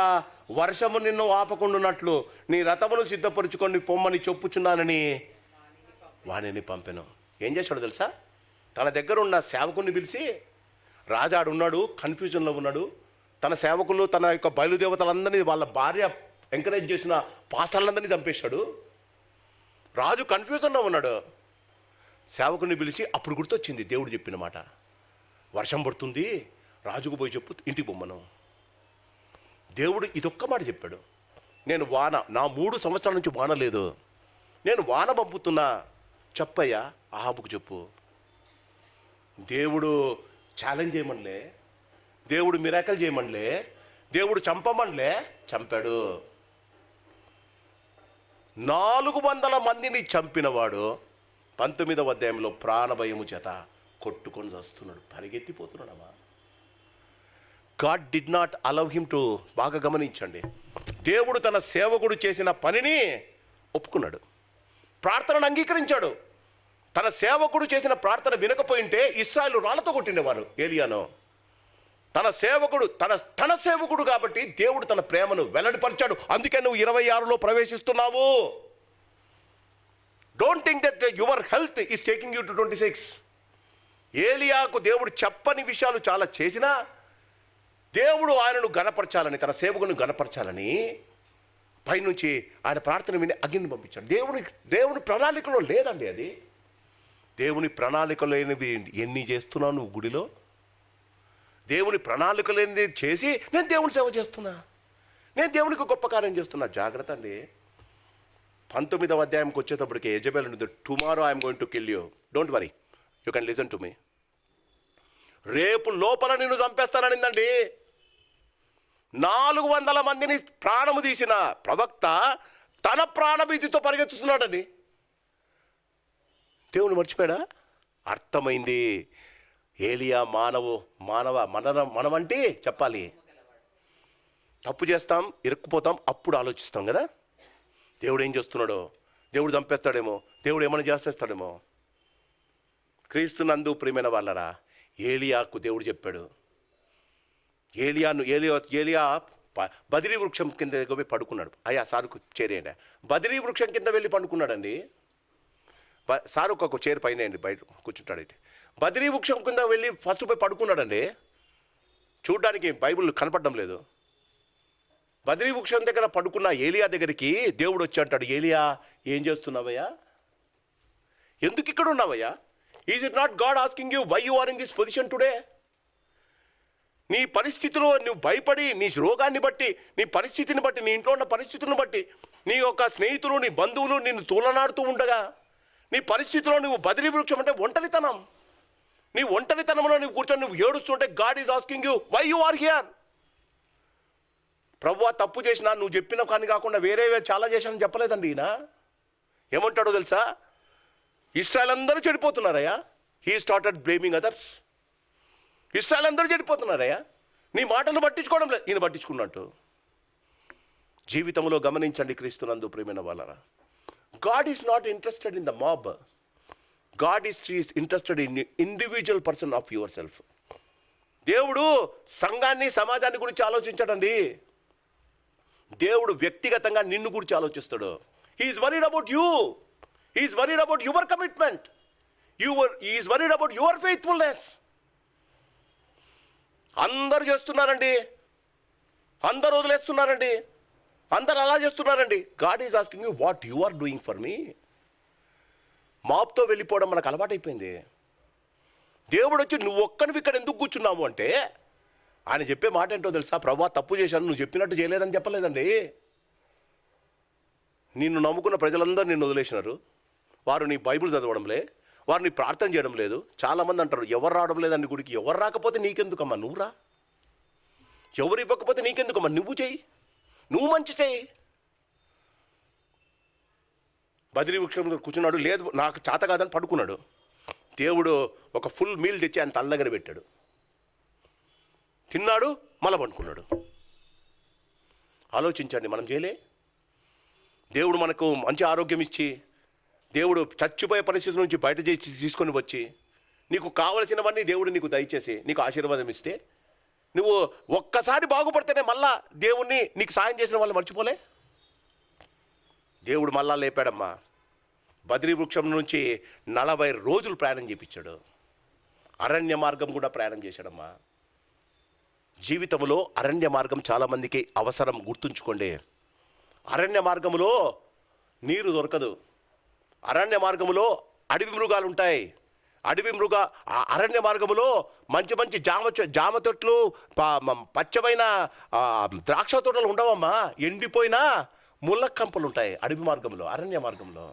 వర్షము నిన్ను ఆపకుండానట్లు నీ రథమును సిద్ధపరుచుకొని పొమ్మని చెప్పుచున్నానని వాణిని పంపెను. ఏం చేశాడు తెలుసా? తన దగ్గర ఉన్న సేవకుని పిలిచి, రాజాడు ఉన్నాడు, కన్ఫ్యూజన్లో ఉన్నాడు, తన సేవకులు తన యొక్క బయలుదేవతలందరినీ వాళ్ళ భార్య ఎంకరేజ్ చేసిన పాస్టర్లందరినీ చంపేశాడు. రాజు కన్ఫ్యూజన్లో ఉన్నాడు. సేవకుని పిలిచి అప్పుడు గుర్తొచ్చింది దేవుడు చెప్పిన మాట, వర్షం పడుతుంది, రాజుకు పోయి చెప్పు, ఇంటికి పొమ్మను. దేవుడు ఇదొక్క మాట చెప్పాడు, నేను వాన, నా 3 సంవత్సరాల నుంచి వాన లేదు, నేను వాన పంపుతున్నా, చెప్పయ్యా ఆహాబుకు చెప్పు. దేవుడు ఛాలెంజ్ చేయమనిలే, దేవుడు మిరాకల్ చేయమనిలే, దేవుడు చంపమనిలే, చంపాడు. 400 మందిని చంపినవాడు 19వ అధ్యాయంలో ప్రాణభయము చేత కొట్టుకొని వస్తున్నాడు, పరిగెత్తిపోతున్నాడమ్మా. God did not allow him to, బాగా గమనించండి, దేవుడు తన సేవకుడు చేసిన పనిని ఒప్పుకున్నాడు, ప్రార్థనను అంగీకరించాడు. తన సేవకుడు చేసిన ప్రార్థన వినకపోయింటే ఇశ్రాయేలు రాళ్లతో కొట్టిండేవారు ఏలియాను. తన సేవకుడు కాబట్టి దేవుడు తన ప్రేమను వెల్లడిపరిచాడు. అందుకే నువ్వు 26లో ప్రవేశిస్తున్నావు. Don't think that your health is taking you to 26. ఏలియాకు దేవుడు చెప్పని విషయాలు చాలా చేసినా దేవుడు ఆయనను గణపరచాలని, తన సేవకుని గణపరచాలని పైనుంచి ఆయన ప్రార్థన విని అగ్నిని పంపించాడు. దేవుని ప్రణాళికలో లేదండి అది. దేవుని ప్రణాళిక లేనివి ఎన్ని చేస్తున్నావు నువ్వు గుడిలో? దేవుని ప్రణాళిక లేనిది చేసి నేను దేవుని సేవ చేస్తున్నా, నేను దేవునికి గొప్ప కార్యం చేస్తున్నా. జాగ్రత్త అండి. 19వ అధ్యాయంకి వచ్చేటప్పటికి యెజబెల్ ఉంది, tomorrow I'm going to kill you, don't worry, you can listen to me. రేపు లోపల నిన్ను చంపేస్తాననిందండి. 400 మందిని ప్రాణము తీసిన ప్రవక్త తన ప్రాణభీతితో పరిగెత్తుతున్నాడండి. దేవుని మర్చిపోయాడా? అర్థమైంది. ఏలియా మనమంటే చెప్పాలి, తప్పు చేస్తాం, ఇరుక్కుపోతాం, అప్పుడు ఆలోచిస్తాం కదా దేవుడు ఏం చేస్తున్నాడో, దేవుడు చంపేస్తాడేమో, దేవుడు ఏమైనా చేసేస్తాడేమో. క్రీస్తునందు ప్రియమైన వాళ్ళరా, ఏలియాకు దేవుడు చెప్పాడు, ఏలియా బదిరీ వృక్షం కింద పోయి పడుకున్నాడు. అయ్యా సారుకు చేరేయండి. బదిరీ వృక్షం కింద వెళ్ళి పండుకున్నాడండి. సారు ఒక చైర్ పైన అండి, బయట కూర్చుంటాడైతే. బదిరీ వృక్షం కింద వెళ్ళి ఫస్ట్ పోయి పడుకున్నాడండి. చూడ్డానికి బైబిల్ కనపడడం లేదు. బదిరీ వృక్షం దగ్గర పడుకున్న ఏలియా దగ్గరికి దేవుడు వచ్చి అంటాడు, ఏలియా ఏం చేస్తున్నావయ్యా, ఎందుకు ఇక్కడ ఉన్నావయ్యా? Is it not God asking you why you are in this position today? నీ పరిస్థితిలో నువ్వు భయపడి, నీ రోగాన్ని బట్టి, నీ పరిస్థితిని బట్టి, నీ ఇంట్లో ఉన్న పరిస్థితులను బట్టి, నీ యొక్క స్నేహితులు, నీ బంధువులు నిన్ను తూలనాడుతూ ఉండగా, నీ పరిస్థితిలో నువ్వు బదిలీ వృక్షం అంటే ఒంటరితనం, నీ ఒంటరితనంలో నువ్వు కూర్చొని నువ్వు ఏడుస్తుంటే God is asking you why you are here. ప్రభువా తప్పు చేసినా నువ్వు చెప్పిన కానీ కాకుండా వేరే చాలా చేశానని చెప్పలేదండి ఈయన. ఏమంటాడో తెలుసా? ఇశ్రాయేల్ అందరూ చెడిపోతున్నారయ్యా. He started blaming others. Israel అందరూ చెడిపోతున్నారయ్యా, నీ మాటలు పట్టించుకోవడం లేదు, ఈయన పట్టించుకున్నట్టు. జీవితంలో గమనించండి క్రీస్తునందు ప్రియమైన వాళ్ళరా, God is not interested in the mob. God is interested in individual person of your self. దేవుడు సంఘాన్ని, సమాజాన్ని గురించి ఆలోచించాడండి. దేవుడు వ్యక్తిగతంగా నిన్ను గురించి ఆలోచిస్తాడు. He is worried about you. He is worried about your commitment. He is worried about your faithfulness. అందరూ చేస్తున్నారండి, అందరూ వదిలేస్తున్నారండి, అందరూ అలా చేస్తున్నారండి. God is asking you what you are doing for me. మాప్తో వెళ్ళిపోవడం మనకు అలవాటైపోయింది. దేవుడు వచ్చి నువ్వు ఒక్కనివి ఇక్కడ ఎందుకు కూర్చున్నావు అంటే ఆయన చెప్పే మాట ఏంటో తెలుసా? ప్రభువా తప్పు చేశాను, నువ్వు చెప్పినట్టు చేయలేదని చెప్పలేదండి. నిన్ను నమ్ముకున్న ప్రజలందరూ నిన్ను వదిలేసినారు. వారు నీ బైబిల్ చదవడంలే, వారు నీ ప్రార్థన చేయడం లేదు. చాలామంది అంటారు ఎవరు రావడం లేదండి గుడికి. ఎవరు రాకపోతే నీకెందుకమ్మా, నువ్వు రా. ఎవరు ఇవ్వకపోతే నీకెందుకమ్మా, నువ్వు చెయ్యి, నువ్వు మంచి చెయ్యి. బద్రీ వృక్షం మీద కూర్చున్నాడు, లేదు నాకు చేత కాదని పడుకున్నాడు. దేవుడు ఒక ఫుల్ మీల్ తెచ్చి ఆయన తల దగ్గర పెట్టాడు, తిన్నాడు, మళ్ళా పండుకున్నాడు. ఆలోచించండి, మనం చేయలే? దేవుడు మనకు మంచి ఆరోగ్యం ఇచ్చి, దేవుడు చచ్చిపోయే పరిస్థితి నుంచి బయట చేసి తీసుకొని వచ్చి, నీకు కావలసినవన్నీ దేవుడు నీకు దయచేసి నీకు ఆశీర్వాదం ఇస్తే, నువ్వు ఒక్కసారి బాగుపడితేనే మళ్ళా దేవుణ్ణి నీకు సాయం చేసిన వాళ్ళు మర్చిపోలే. దేవుడు మళ్ళా లేపాడమ్మా. బద్రీ వృక్షం నుంచి 40 రోజులు ప్రయాణం చేయించాడు. అరణ్య మార్గం కూడా ప్రయాణం చేశాడమ్మా. జీవితంలో అరణ్య మార్గం చాలామందికి అవసరం, గుర్తుంచుకోండి. అరణ్య మార్గంలో నీరు దొరకదు. అరణ్య మార్గంలో అడవి మృగాలు ఉంటాయి. అరణ్య మార్గంలో మంచి మంచి జామ తొట్లు, పచ్చమైన ద్రాక్ష తోటలు ఉండవమ్మా. ఎండిపోయిన ముళ్ళ కంపలు ఉంటాయి అడవి మార్గంలో, అరణ్య మార్గంలో.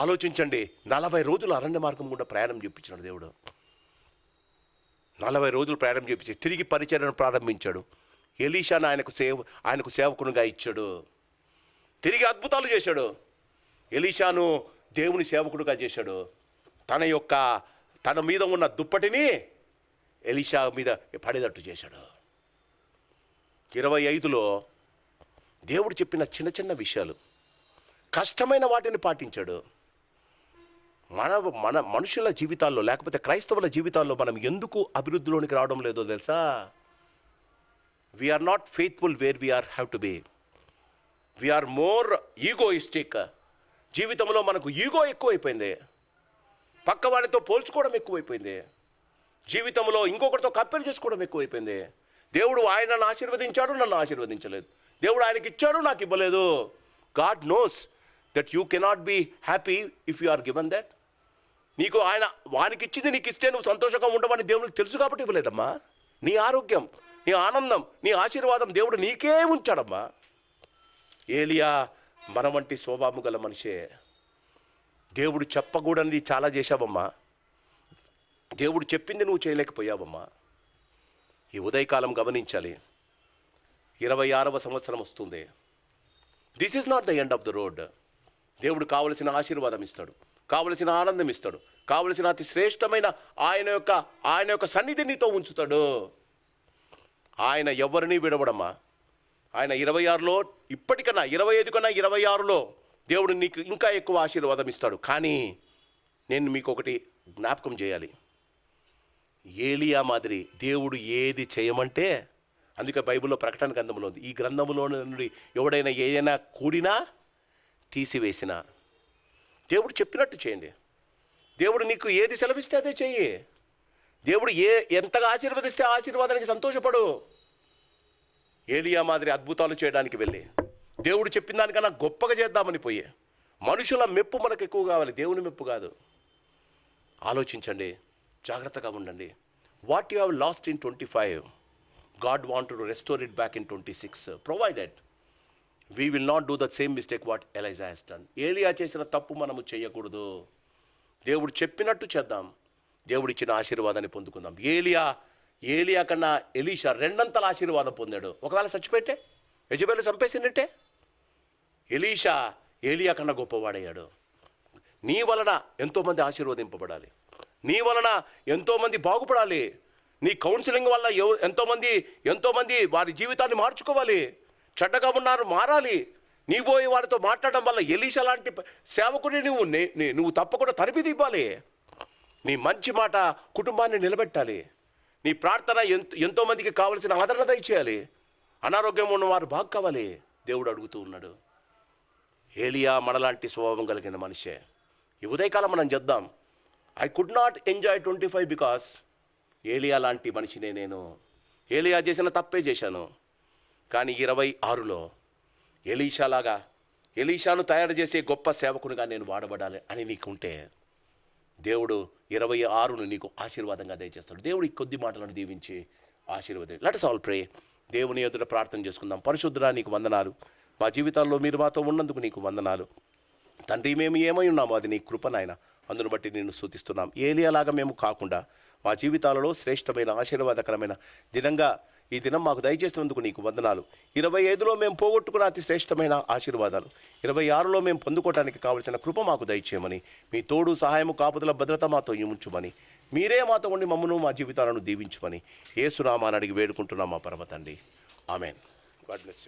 ఆలోచించండి, 40 రోజులు అరణ్య మార్గం కూడా ప్రయాణం చేయించినాడు దేవుడు. 40 రోజులు ప్రయాణం చేయించి తిరిగి పరిచర్యను ప్రారంభించాడు. ఎలీషాను ఆయనకు సేవకునిగా ఇచ్చాడు. తిరిగి అద్భుతాలు చేశాడు. ఎలీషాను దేవుని సేవకుడుగా చేశాడు. తన మీద ఉన్న దుప్పటిని ఎలీషా మీద పడేటట్టు చేశాడు. 25లో దేవుడు చెప్పిన చిన్న చిన్న విషయాలు, కష్టమైన వాటిని పాటించాడు. మన మనుషుల జీవితాల్లో, లేకపోతే క్రైస్తవుల జీవితాల్లో మనం ఎందుకు అభివృద్ధిలోనికి రావడం లేదో తెలుసా? We are not faithful where we are have to be. We are more egoistic. జీవితంలో మనకు ఈగో ఎక్కువైపోయింది. పక్కవాడితో పోల్చుకోవడం ఎక్కువైపోయింది. జీవితంలో ఇంకొకరితో కంపేర్ చేసుకోవడం ఎక్కువైపోయింది. దేవుడు ఆయనను ఆశీర్వదించాడు, నన్ను ఆశీర్వదించలేదు. దేవుడు ఆయనకి ఇచ్చాడు, నాకు ఇవ్వలేదు. God knows that you cannot be happy if you are given that. నీకు వానికి ఇచ్చింది నీకు ఇస్తే నువ్వు సంతోషంగా ఉండమని దేవునికి తెలుసు కాబట్టి ఇవ్వలేదమ్మా. నీ ఆరోగ్యం, నీ ఆనందం, నీ ఆశీర్వాదం దేవుడు నీకే ఉంచాడమ్మా. ఏలియా మన వంటి స్వభావం గల మనిషే. దేవుడు చెప్పకూడనిది చాలా చేశావమ్మా. దేవుడు చెప్పింది నువ్వు చేయలేకపోయావమ్మా. ఈ ఉదయకాలం గమనించాలి. 26వ సంవత్సరం వస్తుంది. This is not the end of the road. దేవుడు కావలసిన ఆశీర్వాదం ఇస్తాడు, కావలసిన ఆనందం ఇస్తాడు, కావలసిన అతి శ్రేష్టమైన ఆయన యొక్క సన్నిధి నీతో ఉంచుతాడు. ఆయన ఎవరిని విడవడమ్మా. ఆయన 26లో ఇప్పటికన్నా 25 కన్నా 26లో దేవుడు నీకు ఇంకా ఎక్కువ ఆశీర్వాదం ఇస్తాడు. కానీ నేను మీకు ఒకటి జ్ఞాపకం చేయాలి. ఏలియా మాదిరి దేవుడు ఏది చేయమంటే, అందుకే బైబిల్లో ప్రకటన గ్రంథంలో ఉంది, ఈ గ్రంథంలో నుండి ఎవడైనా ఏదైనా కూడినా తీసివేసినా దేవుడు చెప్పినట్టు చేయండి. దేవుడు నీకు ఏది సెలవిస్తే అదే చెయ్యి. దేవుడు ఎంతగా ఆశీర్వదిస్తే ఆశీర్వాదానికి సంతోషపడు. ఏలియా మాదిరి అద్భుతాలు చేయడానికి వెళ్ళి దేవుడు చెప్పిన దానికన్నా గొప్పగా చేద్దామని పోయి మనుషుల మెప్పు మనకు ఎక్కువ కావాలి, దేవుని మెప్పు కాదు. ఆలోచించండి, జాగ్రత్తగా ఉండండి. What you have lost in 25, God wanted to restore it back in 26, provided we will not do the same mistake what Elijah has done. ఏలియా చేసిన తప్పు మనము చేయకూడదు. దేవుడు చెప్పినట్టు చేద్దాం, దేవుడిచ్చిన ఆశీర్వాదాన్ని పొందుకుందాం. ఏలియా కన్నా ఎలీషా 2 ఆశీర్వాదం పొందాడు. ఒకవేళ చచ్చిపోతే యెజబెలు చంపేసిందంటే ఏలియా కన్నా గొప్పవాడయ్యాడు. నీ వలన ఎంతోమంది ఆశీర్వదింపబడాలి, నీ వలన ఎంతోమంది బాగుపడాలి, నీ కౌన్సిలింగ్ వల్ల ఎంతోమంది వారి జీవితాన్ని మార్చుకోవాలి, చెడ్డగా ఉన్నారు మారాలి. నీ పోయి వారితో మాట్లాడడం వల్ల ఎలీషా లాంటి సేవకుని నువ్వు తప్పకుండా తరిపిదివ్వాలి. నీ మంచి మాట కుటుంబాన్ని నిలబెట్టాలి. నీ ప్రార్థన ఎంతోమందికి కావలసిన ఆదరణ దయచేయాలి. అనారోగ్యం ఉన్నవారు బాగు కావాలి. దేవుడు అడుగుతూ ఉన్నాడు. ఏలియా మనలాంటి స్వభావం కలిగిన మనిషే. ఈ ఉదయకాలం మనం చేద్దాం. I could not enjoy 25 because ఏలియా లాంటి మనిషినే నేను. ఏలియా చేసిన తప్పే చేశాను, కానీ 26లో ఎలీషాను తయారు చేసే గొప్ప సేవకునిగా నేను వాడబడాలి అని నీకుంటే దేవుడు 26ను నీకు ఆశీర్వాదంగా దయచేస్తాడు. దేవుడు ఈ కొద్ది మాటలను దీవించి ఆశీర్వది. Let us all pray. దేవుని ఎదుట ప్రార్థన చేసుకుందాం. పరిశుద్ధుడా, నీకు వందనాలు. మా జీవితాల్లో మీరు మాతో ఉన్నందుకు నీకు వందనాలు తండ్రి. మేము ఏమై ఉన్నామో అది నీ కృప నాయన, అందును బట్టి నిన్ను స్తుతిస్తున్నాం. ఏలియాలాగా మేము కాకుండా మా జీవితాలలో శ్రేష్టమైన ఆశీర్వాదకరమైన దినంగా ఈ దినం మాకు దయచేసినందుకు నీకు వందనాలు. 25లో మేము పోగొట్టుకున్న అతి శ్రేష్టమైన ఆశీర్వాదాలు 26లో మేము పొందుకోవడానికి కావలసిన కృప మాకు దయచేయమని, మీ తోడు సహాయము కాపుదల భద్రత మాతో ఉంచుమని, మీరే మాతో ఉండి మమ్మను మా జీవితాలను దీవించమని యేసు నామమున అడిగి వేడుకుంటున్నాం మా పరమ తండ్రి. ఆమెన్. God bless you.